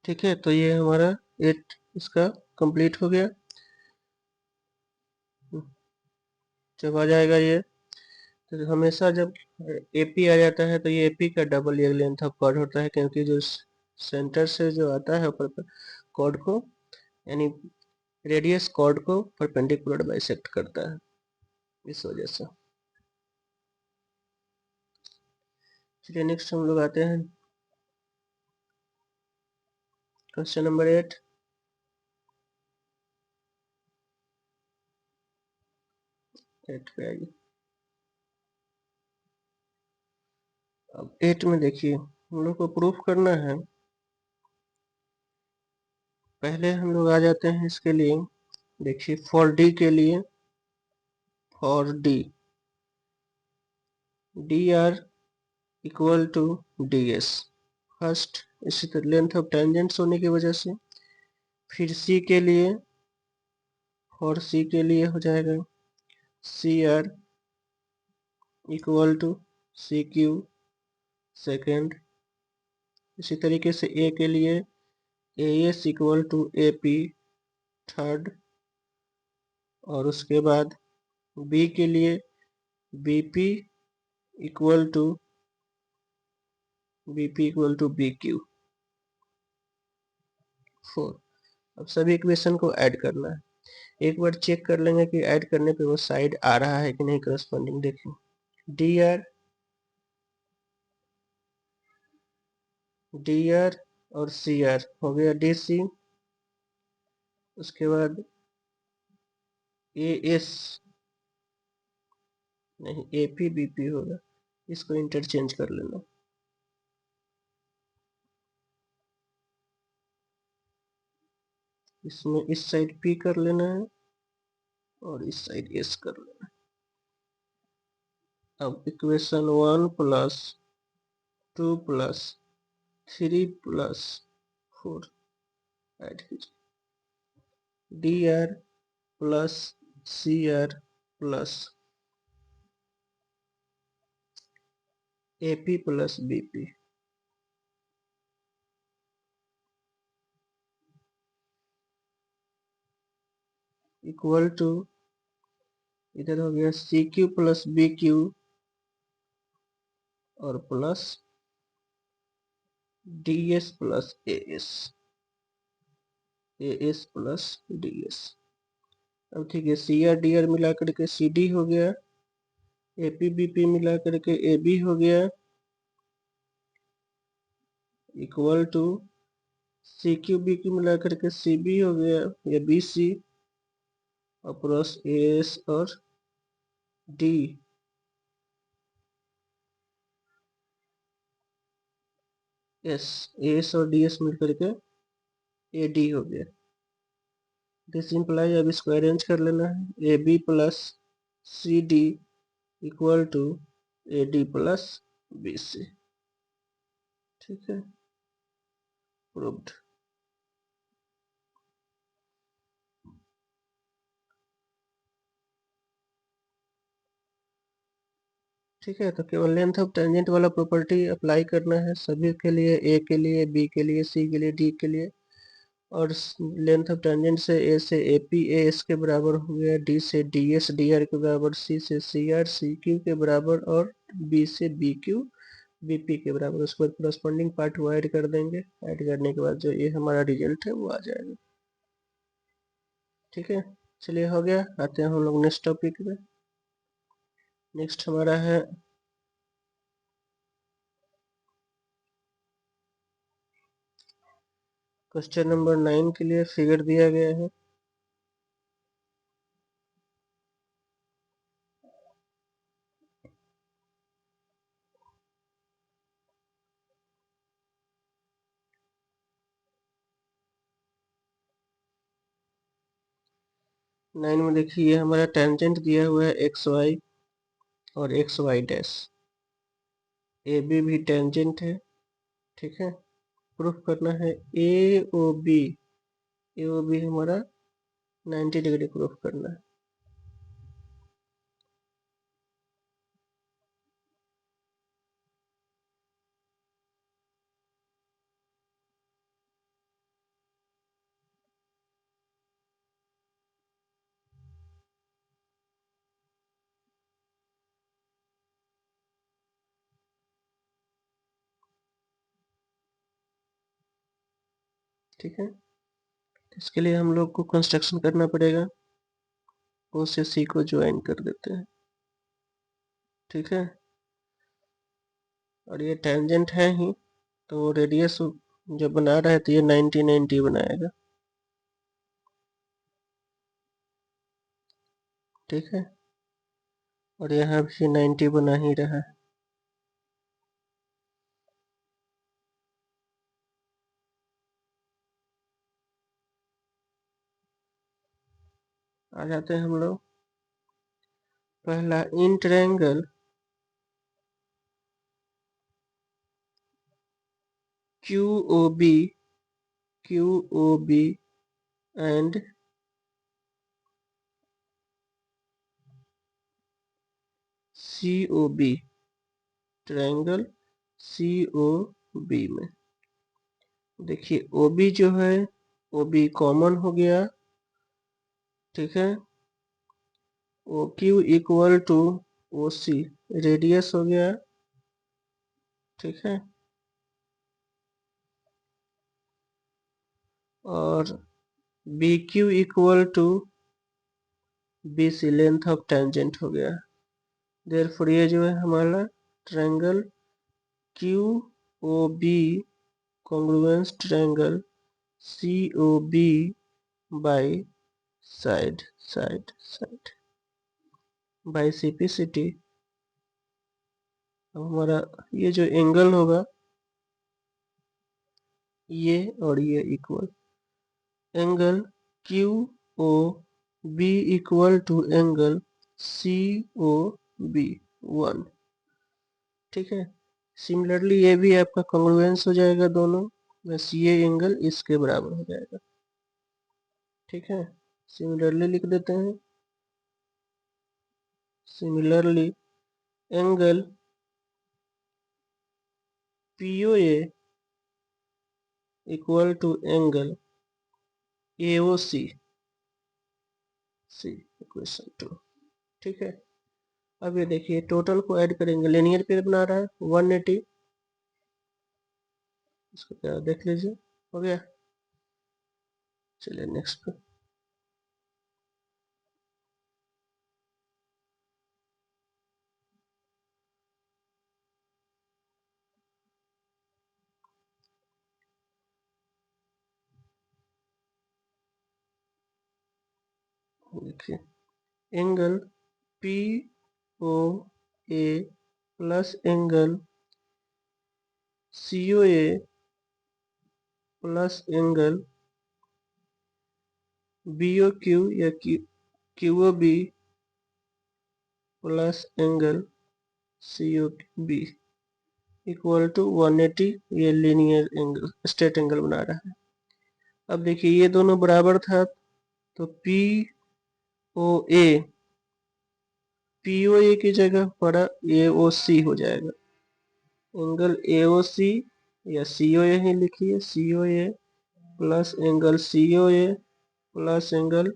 ठीक है, तो ये हमारा 8 इसका कंप्लीट हो गया। जब आ जाएगा ये, तो हमेशा जब एपी आ जाता है तो ये एपी का डबल ये लेंथ ऑफ कॉर्ड होता है, क्योंकि जो सेंटर से जो आता है ऊपर पर कॉर्ड को, यानी रेडियस कॉर्ड को परपेंडिकुलर बाइसेक्ट करता है, इस वजह से। चलिए नेक्स्ट हम लोग आते हैं क्वेश्चन नंबर 8। पे आइए। अब 8 में देखिए हम लोग को प्रूफ करना है। पहले हम लोग आ जाते हैं इसके लिए, देखिए फॉर डी के लिए, for D R equal to D S first, इसी तरह लेंथ ऑफ टेंजेंट्स होने की वजह से। फिर सी के लिए, फॉर सी के लिए हो जाएगा C R equal to C Q second. इसी तरीके से ए के लिए A S equal to A P third. और उसके बाद बी के लिए B P equal to B Q four. अब सभी इक्वेशन को ऐड करना है। एक बार चेक कर लेंगे कि ऐड करने पे वो साइड आ रहा है कि नहीं करस्पॉन्डिंग। देखिए डी आर और सी आर हो गया डी सी। उसके बाद ए एस नहीं, ए पी बी पी होगा, इसको इंटरचेंज कर लेना। इसमें इस साइड पी कर लेना है और इस साइड एस कर लेना है। अब equation 1 plus 2 plus 3 plus 4 add कीजिए। D R plus C R plus A P plus B P equal to, इधर हो गया C Q plus B Q और plus D S plus A S plus D S. अब ठीक है, C R D R मिला करके C D हो गया, ए पी बी पी मिला करके ए बी हो गया, equal to C Q B Q मिला करके सी बी हो गया या बी सी और प्लस ए एस और डी एस, ए एस और डी एस मिल करके ए डी हो गया। दिस इंप्लाई, अब इसको अरेंज कर लेना है, A B plus C D equal to A D plus B C. ठीक है, प्रूव्ड। ठीक है, तो केवल लेंथ ऑफ टेंजेंट वाला प्रॉपर्टी अप्लाई करना है सभी के लिए, ए के लिए, बी के लिए, सी के लिए, डी के लिए। और लेंथ ऑफ टेंजेंट से ए से ए पी ए एस के बराबर हो गया, डी से डी एस डी आर के बराबर, सी से सी आर सी क्यू के बराबर और बी से बी क्यू बी पी के बराबर। उसके बाद करस्पॉन्डिंग पार्ट वो ऐड कर देंगे। ऐड करने के बाद जो ये हमारा रिजल्ट है वो आ जाएगा। ठीक है, चलिए हो गया। आते हैं हम लोग नेक्स्ट टॉपिक पे। नेक्स्ट हमारा है क्वेश्चन नंबर 9 के लिए फिगर दिया गया है। नाइन में देखिए ये हमारा टेंजेंट दिया हुआ है एक्स वाई और X Y dash. A B भी टेंजेंट है। ठीक है, प्रूफ करना है ए ओ बी। ए ओ बी हमारा 90 डिग्री प्रूफ करना है। ठीक है, इसके लिए हम लोग को कंस्ट्रक्शन करना पड़ेगा, ओ से सी को ज्वाइन कर देते हैं। ठीक है, और ये टेंजेंट है ही, तो रेडियस जब बना रहा है तो ये 90 बनाएगा। ठीक है, और यहाँ भी 90 बना ही रहा है। आ जाते हैं हम लोग पहला in triangle QOB and COB, triangle COB में देखिए OB जो है OB कॉमन हो गया। ठीक है, OQ equal to OC radius हो गया। ठीक है, और BQ equal to BC length of tangent हो गया। देयरफॉर ये जो है हमारा triangle QOB congruence triangle COB by side by CPCT। अब हमारा ये जो एंगल होगा ये और ये equal, angle QOB equal to angle COB 1। ठीक है, सिमिलरली ये भी आपका कॉन्ग्रुएंस हो जाएगा दोनों, बस ये एंगल इसके बराबर हो जाएगा। ठीक है, सिमिलरली लिख देते हैं, similarly angle POA equal to angle AOC equation 2। ठीक है, अब ये देखिए टोटल को ऐड करेंगे, लिनियर पेयर बना रहा है 180, इसको क्या देख लीजिए, हो गया। चलिए नेक्स्ट पे, देखिए angle POA plus angle COA plus angle BOQ या QOB plus angle COB equal to 180, ये लीनियर एंगल स्ट्रेट एंगल बना रहा है। अब देखिए ये दोनों बराबर था तो POA की जगह पड़ा AOC हो जाएगा, एंगल AOC या COA ही लिखिए, COA plus angle COA plus angle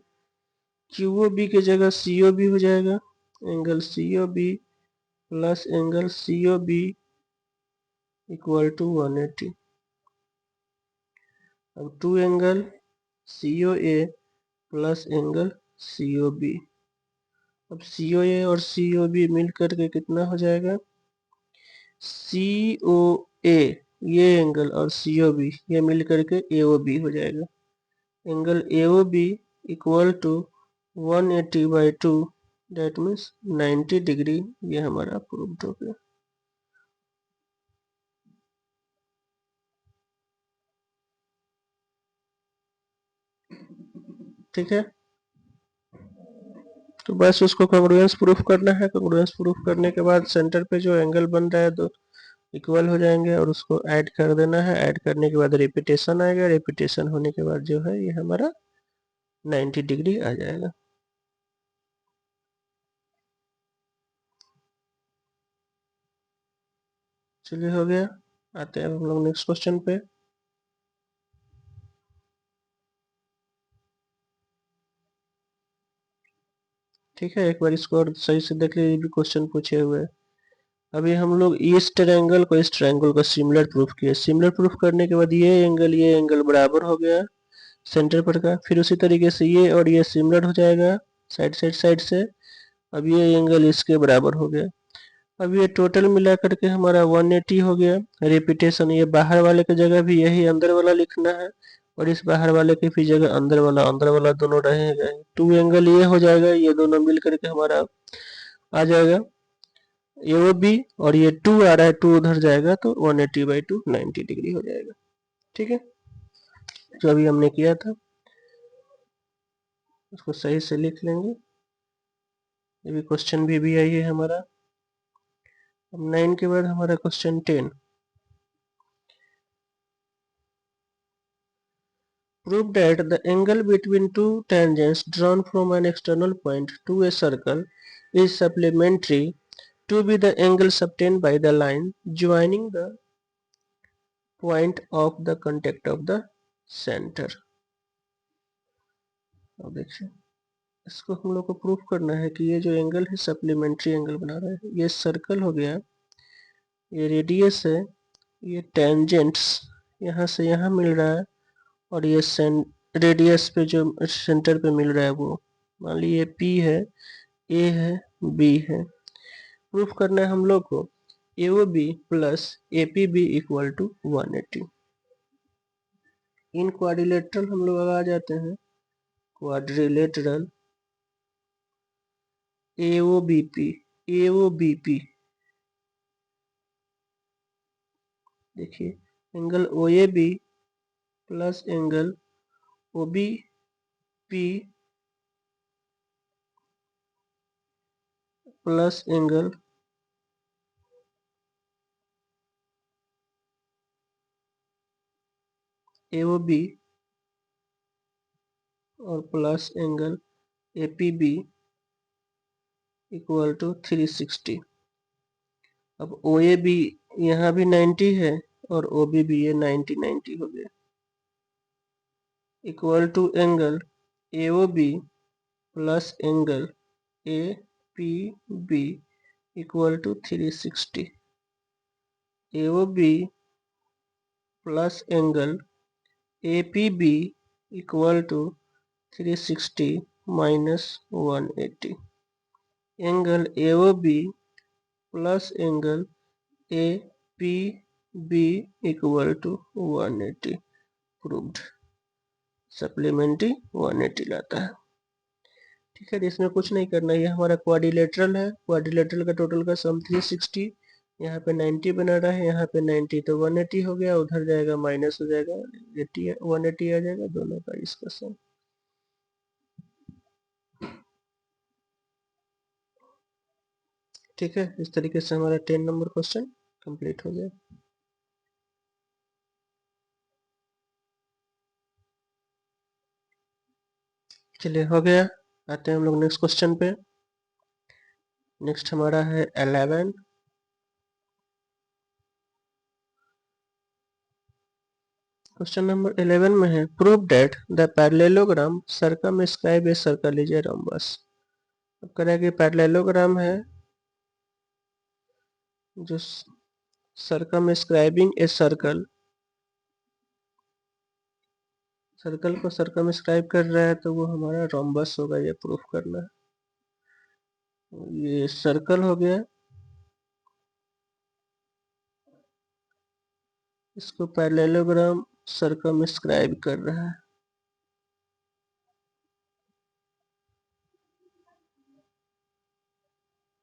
QOB की जगह COB हो जाएगा, angle COB plus angle COB equal to 180। अब two angle COA plus angle COB, अब COA और COB मिलकर के कितना हो जाएगा, COA ये एंगल और COB ये मिलकर के AOB हो जाएगा, angle AOB equal to 180/2, that means 90 degree, ये हमारा प्रूव्ड हो गया। ठीक है, तो बस उसको कॉन्ग्रुएंस प्रूफ करना है, कॉन्ग्रुएंस प्रूफ करने के बाद सेंटर पे जो एंगल बन रहा है दो इक्वल हो जाएंगे और उसको ऐड कर देना है, ऐड करने के बाद रिपीटेशन आएगा, रिपीटेशन होने के बाद जो है ये हमारा 90 डिग्री आ जाएगा। चलिए हो गया, आते हैं हम लोग नेक्स्ट क्वेश्चन पे। ठीक है, एक बार इसको और सही से देख लीजिए, भी क्वेश्चन पूछे हुए हैं। अभी हम लोग इस ट्रायंगल को इस ट्रायंगल का सिमिलर प्रूफ किए। सिमिलर प्रूफ करने के बाद ये एंगल बराबर हो गया सेंटर पर का। फिर उसी तरीके से ये और ये सिमिलर हो जाएगा साइड से। अब ये एंगल इसके बराबर हो गया। अब ये टोटल मिला करके हमारा 180 हो गया। रिपीटेशन, ये बाहर वाले की जगह भी यही अंदर वाला लिखना है और इस बाहर वाले की भी जगह अंदर वाला दोनों रहेगा। 2 एंगल ये हो जाएगा, ये दोनों मिल करके हमारा आ जाएगा ए बी, और ये 2 आ रहा है, 2 उधर जाएगा तो 180/2 90 डिग्री हो जाएगा। ठीक है, जो अभी हमने किया था उसको सही से लिख लेंगे। ये भी क्वेश्चन भी आई है हमारा। अब 9 के बाद हमारा question 10। Prove that the angle between two tangents drawn from an external point to a circle is supplementary to be the angle obtained by the line joining the point of the contact of the center। अब देखिए, इसको हम लोग को proof करना है कि ये जो एंगल है सप्लीमेंट्री एंगल बना रहा है। ये सर्कल हो गया, ये रेडियस है, ये टेंजेंट्स यहाँ से यहाँ मिल रहा है, और ये रेडियस पे जो सेंटर पे मिल रहा है वो मान लीजिए P है, A है, B है। प्रूफ करना है हम लोग को AOB plus APB equal to 180। In quadrilateral हम लोग आ जाते हैं, क्वाड्रिलेटरल AOBP देखिए, angle OAB plus angle OBP plus angle AOB और plus angle APB equal to 360। अब OAB यहाँ भी 90 है और OB भी ये 90 हो गया, equal to angle AOB plus angle APB equal to 360। AOB plus angle APB equal to 360 minus 180। Angle AOB plus angle APB equal to 180 proved. Supplementary 180 लाता है। ठीक है, इसमें कुछ नहीं करना है, ये हमारा क्वाड्रिलेटरल है। क्वाड्रिलेटरल का टोटल का सम 360, यहाँ पे 90 बना रहा है, यहाँ पे 90 तो 180 हो गया, उधर जाएगा माइनस हो जाएगा 80, 180 आ जाएगा दोनों का इसका सम। ठीक है, इस तरीके से हमारा 10 नंबर क्वेश्चन कंप्लीट हो गया। चलिए, हो गया। आते हैं हम लोग नेक्स्ट क्वेश्चन पे। नेक्स्ट हमारा है 11। क्वेश्चन नंबर 11 में है prove that the parallelogram circumscribe a circle is a rhombus. अब कह रहा है कि पैरेललोग्राम है जो सर्कमस्क्राइबिंग ए सर्कल, सर्कल को सर्कमस्क्राइब कर रहा है तो वो हमारा रोम्बस होगा, ये प्रूफ करना है। ये सर्कल हो गया, इसको पैरेललोग्राम सर्कमस्क्राइब कर रहा है।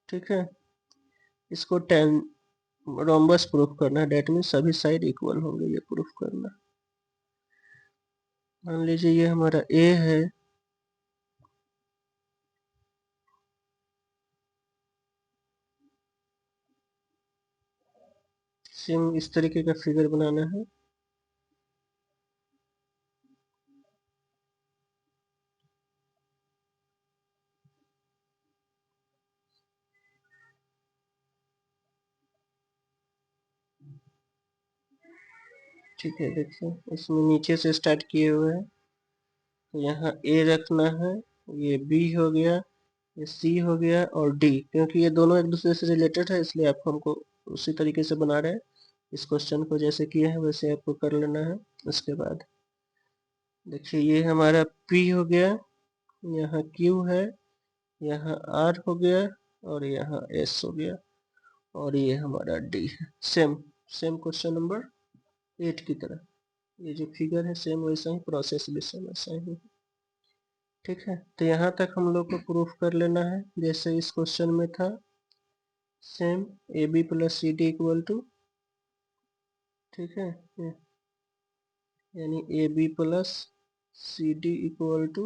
ठीक है, इसको रोम्बस प्रूफ करना है, डेट मीन सभी साइड इक्वल होंगे, ये प्रूफ करना है। मान लीजिए ये हमारा ए है, सेम इस तरीके का फिगर बनाना है। ठीक है, देखिए इसमें नीचे से स्टार्ट किए हुए हैं, तो यहाँ ए रखना है, ये बी हो गया, ये सी हो गया और डी, क्योंकि ये दोनों एक दूसरे से रिलेटेड है इसलिए आपको हमको उसी तरीके से बना रहे हैं। इस क्वेश्चन को जैसे किए हैं वैसे आपको कर लेना है। उसके बाद देखिए ये हमारा P हो गया, यहाँ Q है, यहाँ R हो गया और यहाँ S हो गया और ये हमारा D है। सेम सेम क्वेश्चन नंबर 8 की तरह ये जो फिगर है सेम वैसा ही, प्रोसेस भी सेम वैसा ही है। ठीक है, तो यहाँ तक हम लोग को प्रूफ कर लेना है जैसे इस क्वेश्चन में था, same A B plus C D equal to, ठीक है, यानी A B plus C D equal to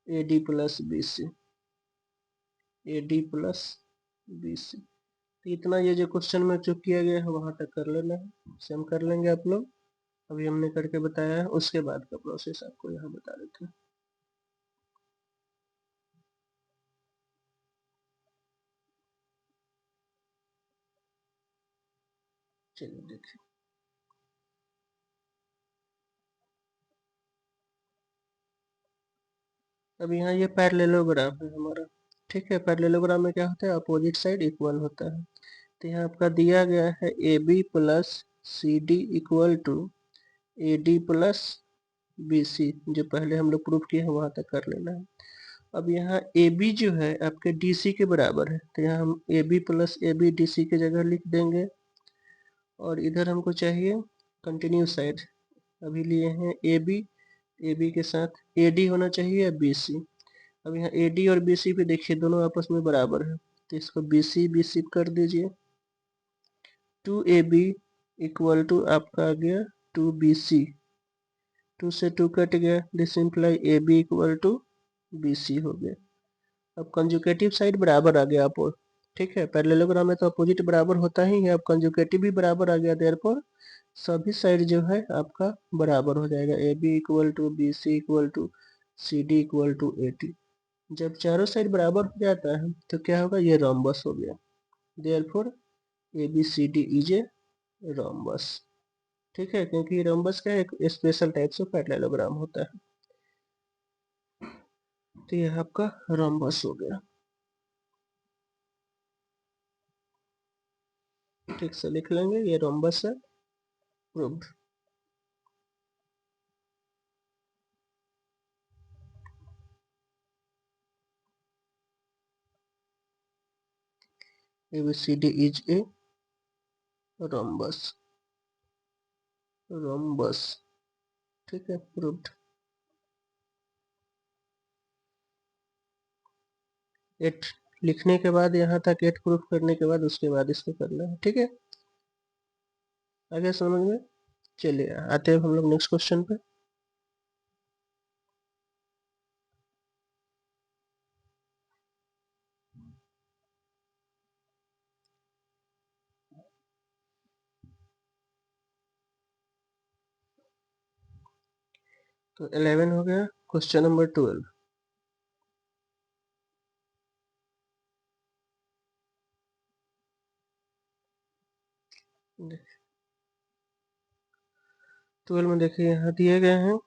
A D plus B C, A D plus B C. तो इतना ये जो क्वेश्चन में जो किया गया है वहां तक कर लेना है, सेम कर लेंगे आप लोग। अभी हमने करके बताया है, उसके बाद का प्रोसेस आपको यहाँ बता देते हैं। चलिए देखिए, अब यहाँ ये पैरेललोग्राम है हमारा। ठीक है, पैरेललोग्राम में क्या होता है, अपोजिट साइड इक्वल होता है। तो यहाँ आपका दिया गया है A B plus C D equal to A D plus B C, जो पहले हम लोग प्रूफ किए हैं वहां तक कर लेना है। अब यहाँ ए बी जो है आपके डी सी के बराबर है, तो यहाँ हम A B plus A B D C की जगह लिख देंगे। और इधर हमको चाहिए कंटिन्यू साइड, अभी लिए हैं ए बी के साथ ए डी होना चाहिए या बी सी। अब यहाँ ए डी और बी सी पे देखिए दोनों आपस में बराबर है, तो इसको बी सी कर दीजिए। 2ab इक्वल टू आपका आ गया 2bc, 2 से 2 कट गया, this imply A B equal to B C हो गया। अब कंजुगेटिव साइड बराबर आ गया आपको। ठीक है, पैरेललोग्राम में तो अपोजिट बराबर होता ही है, अब कंजुगेटिव भी बराबर आ गया, देयरफॉर सभी साइड जो है आपका बराबर हो जाएगा, A B equal to B C equal to C D equal to A T. जब चारों साइड बराबर हो जाता है तो क्या होगा, ये रोम्बस हो गया, therefore A B C D is a rhombus. ठीक है, क्योंकि रोम्बस का एक स्पेशल टाइप से पैरेललोग्राम होता है। तो यह आपका रोम्बस हो गया। ठीक से लिख लेंगे, ये रोम्बस है, proved. ABCD is a rhombus, rhombus. ठीक है, प्रूव्ड। 8 लिखने के बाद यहाँ तक 8 प्रूफ करने के बाद उसके बाद इसको करना है। ठीक है, आगे समझ में। चलिए आते हैं हम लोग नेक्स्ट क्वेश्चन पे। तो 11 हो गया, क्वेश्चन नंबर 12। 12 में देखिए यहाँ दिए गए हैं,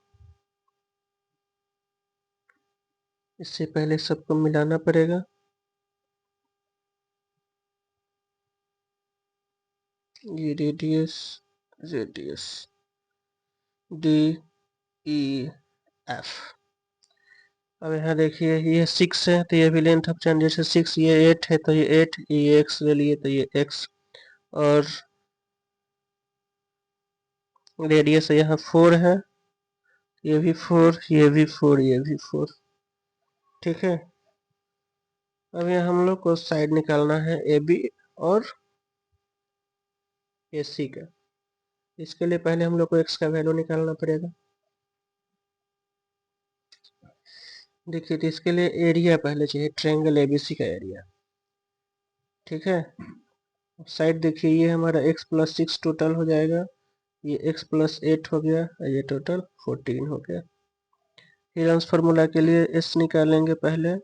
इससे पहले सबको मिलाना पड़ेगा। ये radius, radius D E F. अब यहाँ देखिए ये 6 है तो ये भी लेंथ ऑफ चैन जैसे 6, ये 8 है तो ये 8, ये एक्स ले लिए तो ये एक्स, और रेडियस यहाँ 4 है, ये भी 4, ये भी 4, ये भी 4। ठीक है, अब यहाँ हम लोग को साइड निकालना है ए बी और ए सी का। इसके लिए पहले हम लोग को एक्स का वैल्यू निकालना पड़ेगा। देखिए, तो इसके लिए एरिया पहले चाहिए, ट्रायंगल एबीसी का एरिया। ठीक है, साइड देखिए ये हमारा x प्लस 6 टोटल हो जाएगा, ये x प्लस 8 हो गया, ये टोटल 14 हो गया। हिरन्स फार्मूला के लिए s निकालेंगे पहले,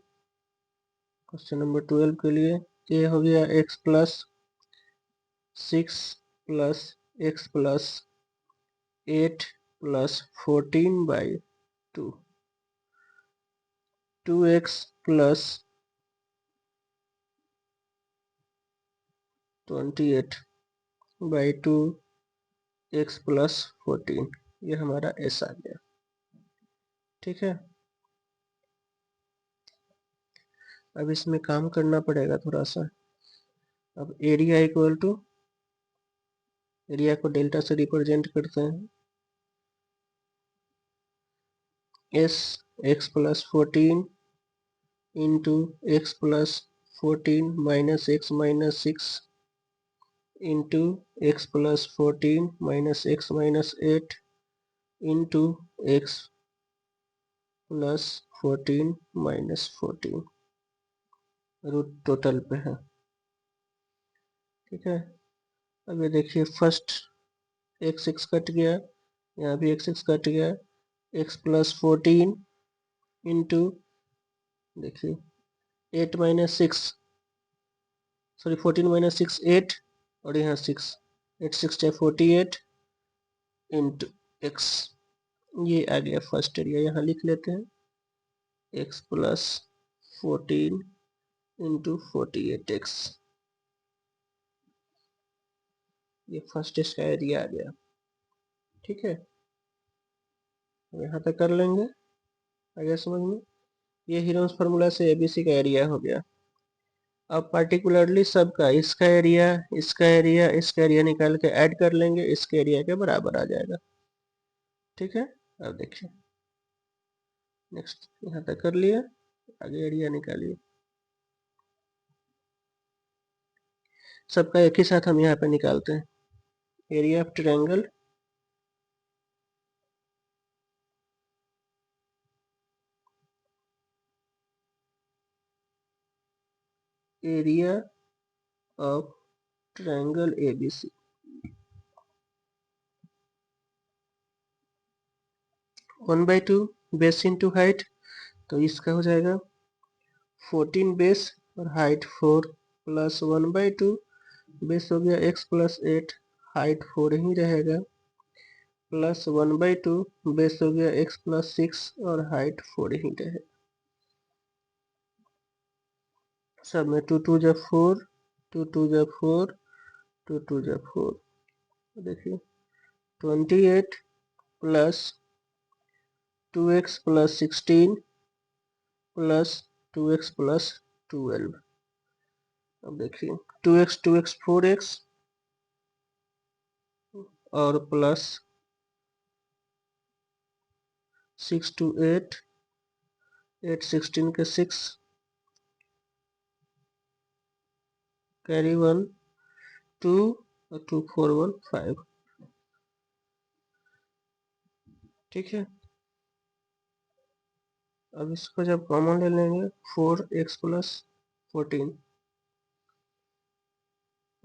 क्वेश्चन नंबर 12 के लिए। ये हो गया x plus 6 plus x plus 8 plus 14 by 2x plus 28 by 2x plus 14, ये हमारा s आ गया। ठीक है, अब इसमें काम करना पड़ेगा थोड़ा सा। अब एरिया इक्वल टू, एरिया को डेल्टा से रिप्रेजेंट करते हैं, s x plus 14 into x plus 14 minus x minus 6 into x plus 14 minus x minus 8 into x plus 14 minus 14 root total पे है। ठीक है, अब ये देखिए फर्स्ट x6 कट गया, यहाँ भी x6 कट गया, x plus 14 इंटू, देखिए 8 minus 6, सॉरी 14 minus 6 8, और यहाँ 6, 8 6 48 इंटू x, ये आ गया फर्स्ट एरिया। यहाँ लिख लेते हैं x plus 14 इंटू 48x, ये फर्स्ट इसका एरिया आ गया। ठीक है, यहाँ तक कर लेंगे, आ गया समझ में। ये हीरोन्स फार्मूला से एबीसी का एरिया हो गया। अब पार्टिकुलरली सबका, इसका एरिया, इसका एरिया, इसका एरिया निकाल के ऐड कर लेंगे, इसके एरिया के बराबर आ जाएगा। ठीक है, अब देखिए नेक्स्ट, यहाँ तक कर लिया, आगे एरिया निकालिए। सबका एक ही साथ हम यहाँ पे निकालते हैं। Area of triangle area of triangle ABC, 1/2 base into height, तो इसका हो जाएगा 14 बेस और हाइट 4 प्लस 1/2 बेस हो गया x plus 8, हाइट 4 ही रहेगा, प्लस 1/2 बेस हो गया x plus 6 और हाइट 4 ही रहेगा। सब में 2 2 जा 4, 2 2 जा 4, 2 2 जा 4, देखिए 28 plus 2x plus 16 plus 2x plus 12। अब देखिए 2x 2x 4x और प्लस 6 to 8, 8 16 के 6, कैरी 1 2 और 2 4 1 5। ठीक है, अब इसको जब कॉमन ले लेंगे 4x plus 14,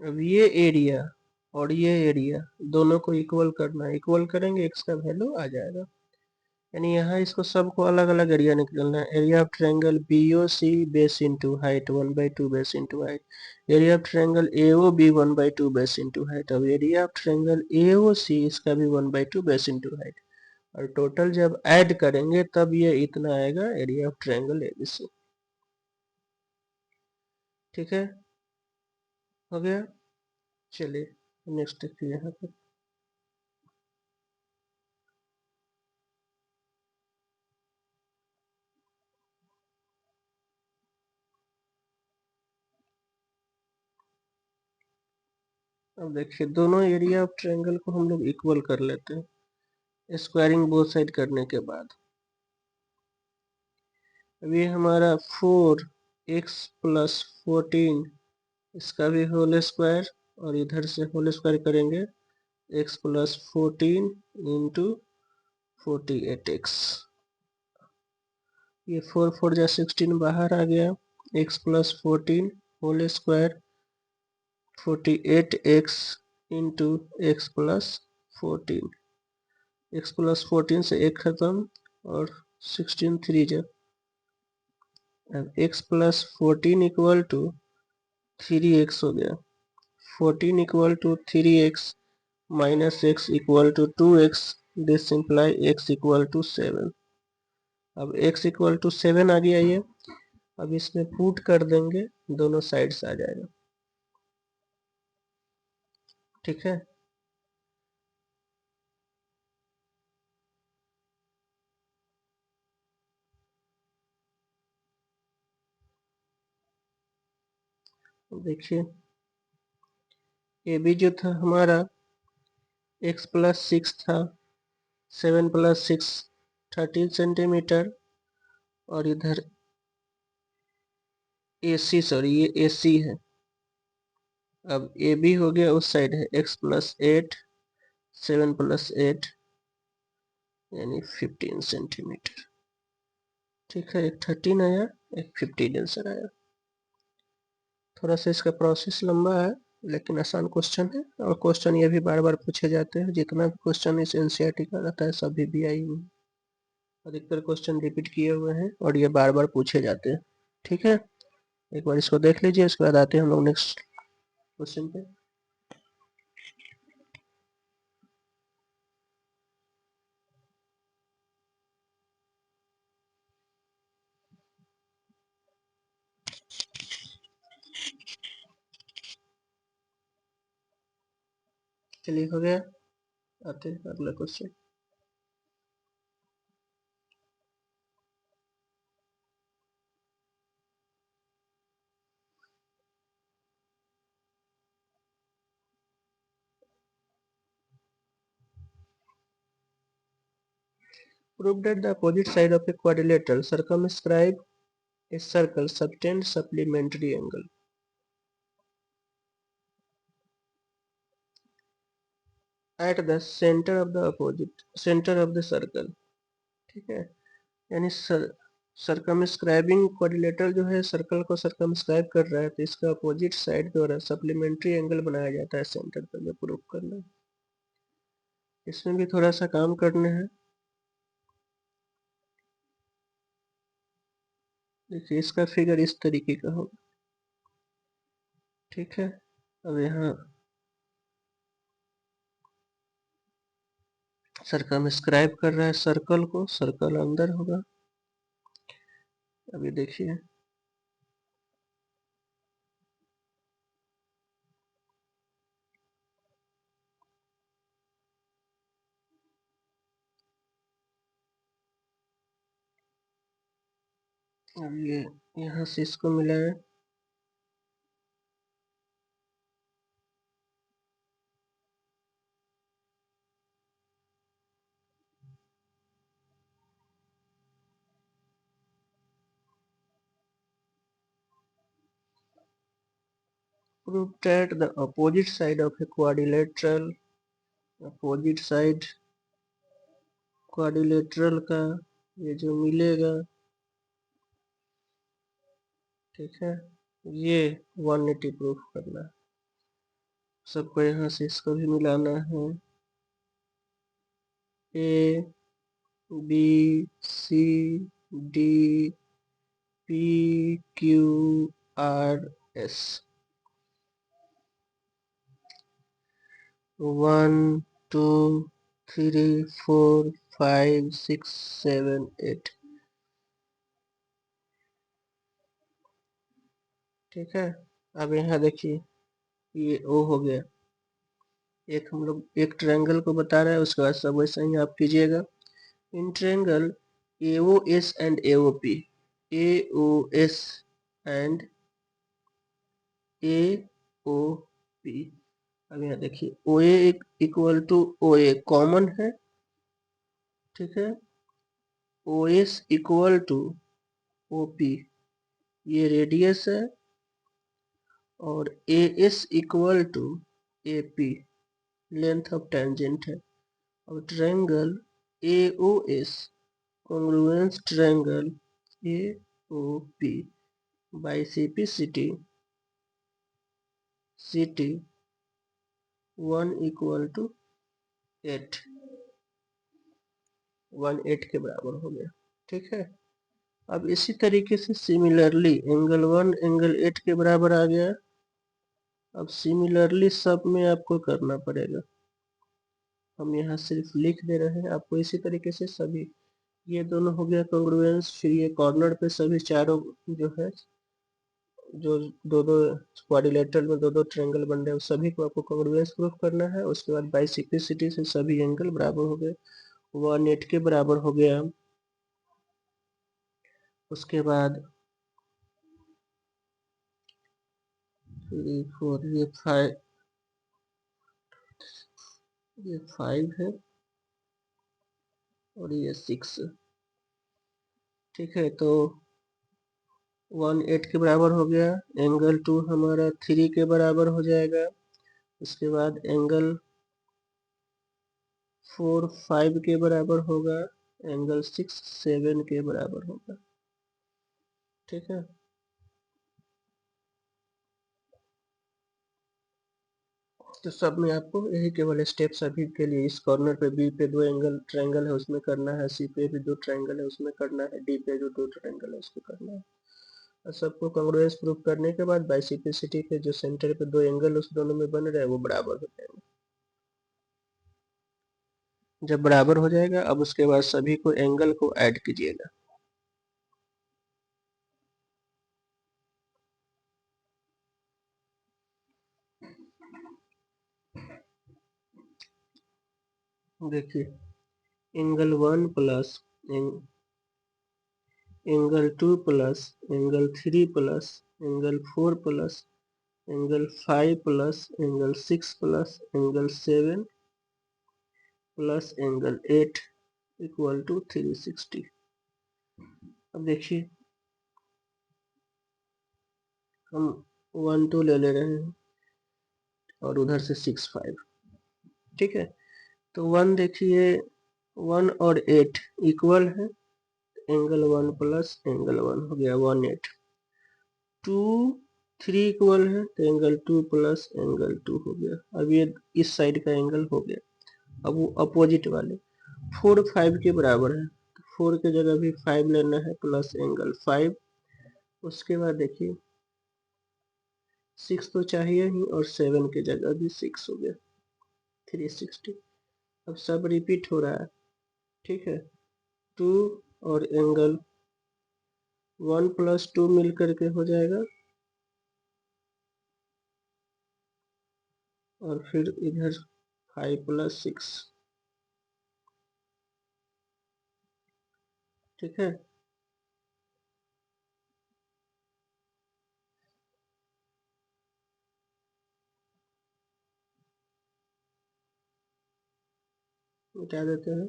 अब ये एरिया और ये एरिया दोनों को इक्वल करना है, इक्वल करेंगे x का वैल्यू आ जाएगा। यानी यहाँ इसको सबको अलग अलग एरिया निकालना है। Area of triangle BOC base into height 1/2 base into height, area of triangle AOB 1/2 base into height, अब एरिया ऑफ ट्रायंगल AOC इसका भी 1/2 बेस इंटू हाइट, और टोटल जब ऐड करेंगे तब ये इतना आएगा एरिया ऑफ ट्रायंगल ABC। ठीक है, हो गया। चलिए नेक्स्ट देखिए यहाँ पर, अब देखिए दोनों एरिया ऑफ ट्रायंगल को हम लोग इक्वल कर लेते हैं स्क्वायरिंग बोथ साइड करने के बाद। अब ये हमारा 4x plus 14, इसका भी होल स्क्वायर, और इधर से होल स्क्वायर करेंगे x plus 14 इंटू 48x, ये 4 4 जा 16 बाहर आ गया, x plus 14 whole square 48x into x plus 14, x plus 14 से एक खत्म और 16 3 जा, अब x plus 14 equal to 3x हो गया, 14 equal to 3x minus x equal to 2x, this imply x equal to 7। अब x इक्वल टू 7 आ गया ये। अब इसमें पुट कर देंगे, दोनों साइड्स आ जाएगा। ठीक है, देखिए ए बी जो था हमारा x प्लस 6 था, 7 प्लस 6 13 सेंटीमीटर, और इधर ए सी, सॉरी ये ए सी है। अब ए बी हो गया, उस साइड है x प्लस 8, 7 प्लस 8 यानी 15 सेंटीमीटर। ठीक है, एक 13 आया, एक 15 आंसर आया। थोड़ा सा इसका प्रोसेस लंबा है, लेकिन आसान क्वेश्चन है, और क्वेश्चन ये भी बार बार पूछे जाते हैं। जितना भी क्वेश्चन इस एनसीईआरटी का रहता है सभी भी आई हुई, अधिकतर क्वेश्चन रिपीट किए हुए हैं और ये बार बार पूछे जाते हैं। ठीक है, एक बार इसको देख लीजिए, उसके बाद आते हैं हम लोग नेक्स्ट क्वेश्चन पे। चलिए हो गया, आते हैं अगला question. Prove that the opposite side of a quadrilateral circumscribe a circle subtend supplementary angle. At the center of the opposite center of the circle। ठीक है, यानी सर्कमस्क्राइबिंग क्वाड्रिलेटरल जो है सर्कल को सर्कमस्क्राइब कर रहा है, तो इसका अपोजिट साइड द्वारा सप्लीमेंट्री एंगल बनाया जाता है सेंटर पर, जो प्रूव करना है। इसमें भी थोड़ा सा काम करना है। देखिए इसका फिगर इस तरीके का होगा। ठीक है, अब यहाँ सर्कमस्क्राइब कर रहा है सर्कल को, सर्कल अंदर होगा। अभी देखिए अब ये यहाँ से इसको मिला है, prove that the opposite side of a quadrilateral, opposite side quadrilateral का ये जो मिलेगा, ठीक है, ये 180 प्रूफ करना है। सबको यहाँ से इसको भी मिलाना है, A B C D P Q R S, 1 2 3 4 5 6 7 8। ठीक है, अब यहाँ देखिए ये ओ हो गया। एक हम लोग एक ट्रायंगल को बता रहे हैं, उसके बाद सब वैसे ही आप कीजिएगा। In triangle AOS and AOP, AOS and AOP। अब यहाँ देखिए OA equal to OA common है। ठीक है, OS इक्वल टू OP ये रेडियस है, और AS equal to AP length of tangent है। अब triangle AOS congruence triangle AOP by CP CT 1 equal to 8, 1 8 के बराबर हो गया। ठीक है, अब इसी तरीके से सिमिलरली एंगल 1 एंगल 8 के बराबर आ गया। अब सिमिलरली सब में आपको करना पड़ेगा, हम यहाँ सिर्फ लिख दे रहे हैं, आपको इसी तरीके से सभी ये दोनों हो गया कॉन्ग्रुएंस। फिर ये कॉर्नर पे सभी चारों जो है, जो दो दो क्वाड्रिलेटरल में दो दो ट्रायंगल बन रहे हैं, सभी को आपको कॉन्ग्रुएंस प्रूफ करना है। उसके बाद बाइसेक्टिसिटी से सभी एंगल बराबर हो गए, 180 के बराबर हो गया। उसके बाद 3 4 ये 5 है और ये 6। ठीक है, तो 1 8 के बराबर हो गया। एंगल 2 हमारा 3 के बराबर हो जाएगा। उसके बाद एंगल 4 5 के बराबर होगा। एंगल 6 7 के बराबर होगा। ठीक है, तो सब में आपको यही केवल स्टेप्स अभी के लिए, इस कॉर्नर पे बी पे दो एंगल ट्रायंगल है उसमें करना है, सी पे भी दो ट्रायंगल है उसमें करना है, डी पे जो दो ट्रायंगल है उसको करना है। और सबको कॉन्ग्रुएंस प्रूफ करने के बाद बाइसेक्टिसिटी पे जो सेंटर पे दो एंगल उस दोनों में बन रहे हैं वो बराबर हो जाएंगे। जब बराबर हो जाएगा, अब उसके बाद सभी को एंगल को ऐड कीजिएगा। देखिए, angle 1 plus angle 2 plus angle 3 plus angle 4 plus angle 5 plus angle 6 plus angle 7 plus angle 8 equal to 360। अब देखिए, हम 1 2 ले ले रहे हैं और उधर से 6 5। ठीक है, तो 1 देखिए, 1 और 8 इक्वल है, एंगल 1 प्लस एंगल 1 हो गया 1 8। 2 3 इक्वल है तो एंगल 2 प्लस एंगल 2 हो गया। अब ये इस साइड का एंगल हो गया। अब वो अपोजिट वाले 4 5 के बराबर है, तो 4 के जगह भी 5 लेना है प्लस एंगल 5। उसके बाद देखिए 6 तो चाहिए ही और 7 के जगह भी 6 हो गया 360। अब सब रिपीट हो रहा है। ठीक है, 2 और एंगल 1 प्लस 2 मिल करके हो जाएगा, और फिर इधर 5 प्लस 6। ठीक है, मिटा देते हैं।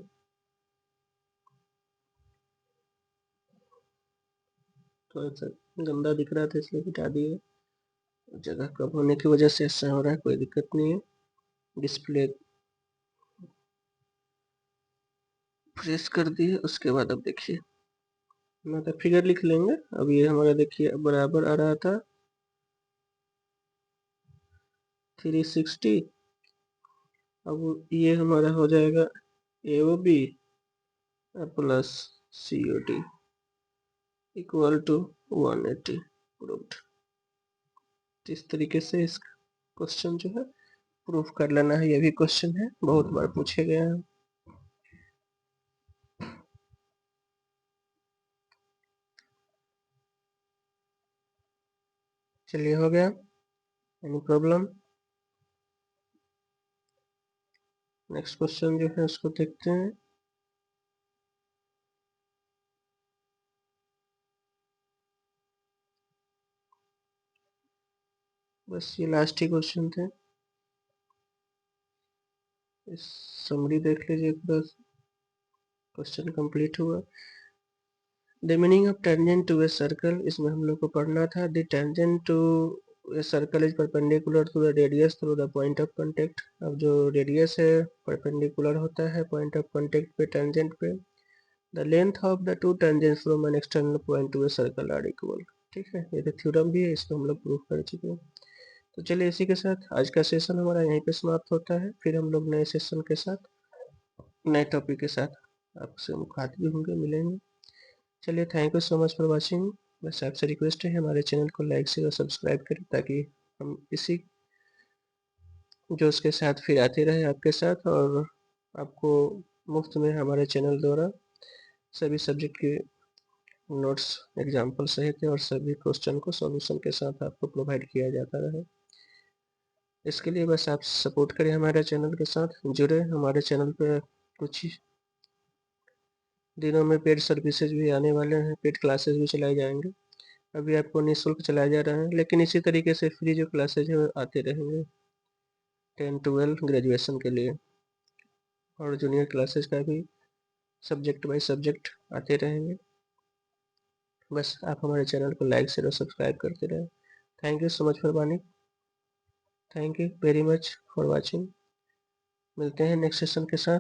थोड़ा सा गंदा दिख रहा था इसलिए मिटा दिए, जगह कम होने की वजह से ऐसा हो रहा है, कोई दिक्कत नहीं है। डिस्प्ले प्रेस कर दिए। उसके बाद अब देखिए, ना तो फिगर लिख लेंगे। अब ये हमारा देखिए बराबर आ रहा था 360। अब ये हमारा हो जाएगा AOB plus COD equal to 180 proved. इस तरीके से इस क्वेश्चन जो है प्रूफ कर लेना है। ये भी क्वेश्चन है, बहुत बार पूछे गए हैं। चलिए, हो गया। Any problem? नेक्स्ट क्वेश्चन जो है उसको देखते हैं। बस ये लास्ट ही क्वेश्चन थे। इस समरी देख लीजिए, पूरा क्वेश्चन कंप्लीट हुआ। The meaning of tangent to a circle, इसमें हम लोग को पढ़ना था। The tangent to a circle is perpendicular to the radius through the point of contact. अब जो रेडियस है परपेंडिकुलर होता है पॉइंट ऑफ कांटेक्ट पे, टेंजेंट पे। The length of the two tangents from an external point to a circle are equal. ठीक है, ये तो थ्योरम भी है, इसको हम लोग प्रूफ कर चुके हैं। तो चलिए, इसी के साथ आज का सेशन हमारा यहीं पे समाप्त होता है। फिर हम लोग नए सेशन के साथ, नए टॉपिक के साथ आपसे मुखातिब होंगे, मिलेंगे। चलिए, thank you so much for watching. बस आपसे रिक्वेस्ट है हमारे चैनल को लाइक शेयर और सब्सक्राइब करें, ताकि हम इसी जोश के साथ फिर आते रहे आपके साथ, और आपको मुफ्त में हमारे चैनल द्वारा सभी सब्जेक्ट के नोट्स एग्जाम्पल सहित है और सभी क्वेश्चन को सॉल्यूशन के साथ आपको प्रोवाइड किया जाता रहे। इसके लिए बस आप सपोर्ट करें हमारे चैनल के साथ, जुड़े। हमारे चैनल पे कुछ दिनों में पेड सर्विसेज भी आने वाले हैं, पेड क्लासेस भी चलाए जाएंगे। अभी आपको निःशुल्क चलाया जा रहा है, लेकिन इसी तरीके से फ्री जो क्लासेज है आते रहेंगे 10-12 ग्रेजुएशन के लिए, और जूनियर क्लासेज का भी सब्जेक्ट बाय सब्जेक्ट आते रहेंगे। बस आप हमारे चैनल को लाइक शेयर और सब्सक्राइब करते रहें। Thank you so much for watching. Thank you very much for watching. मिलते हैं नेक्स्ट सेशन के साथ।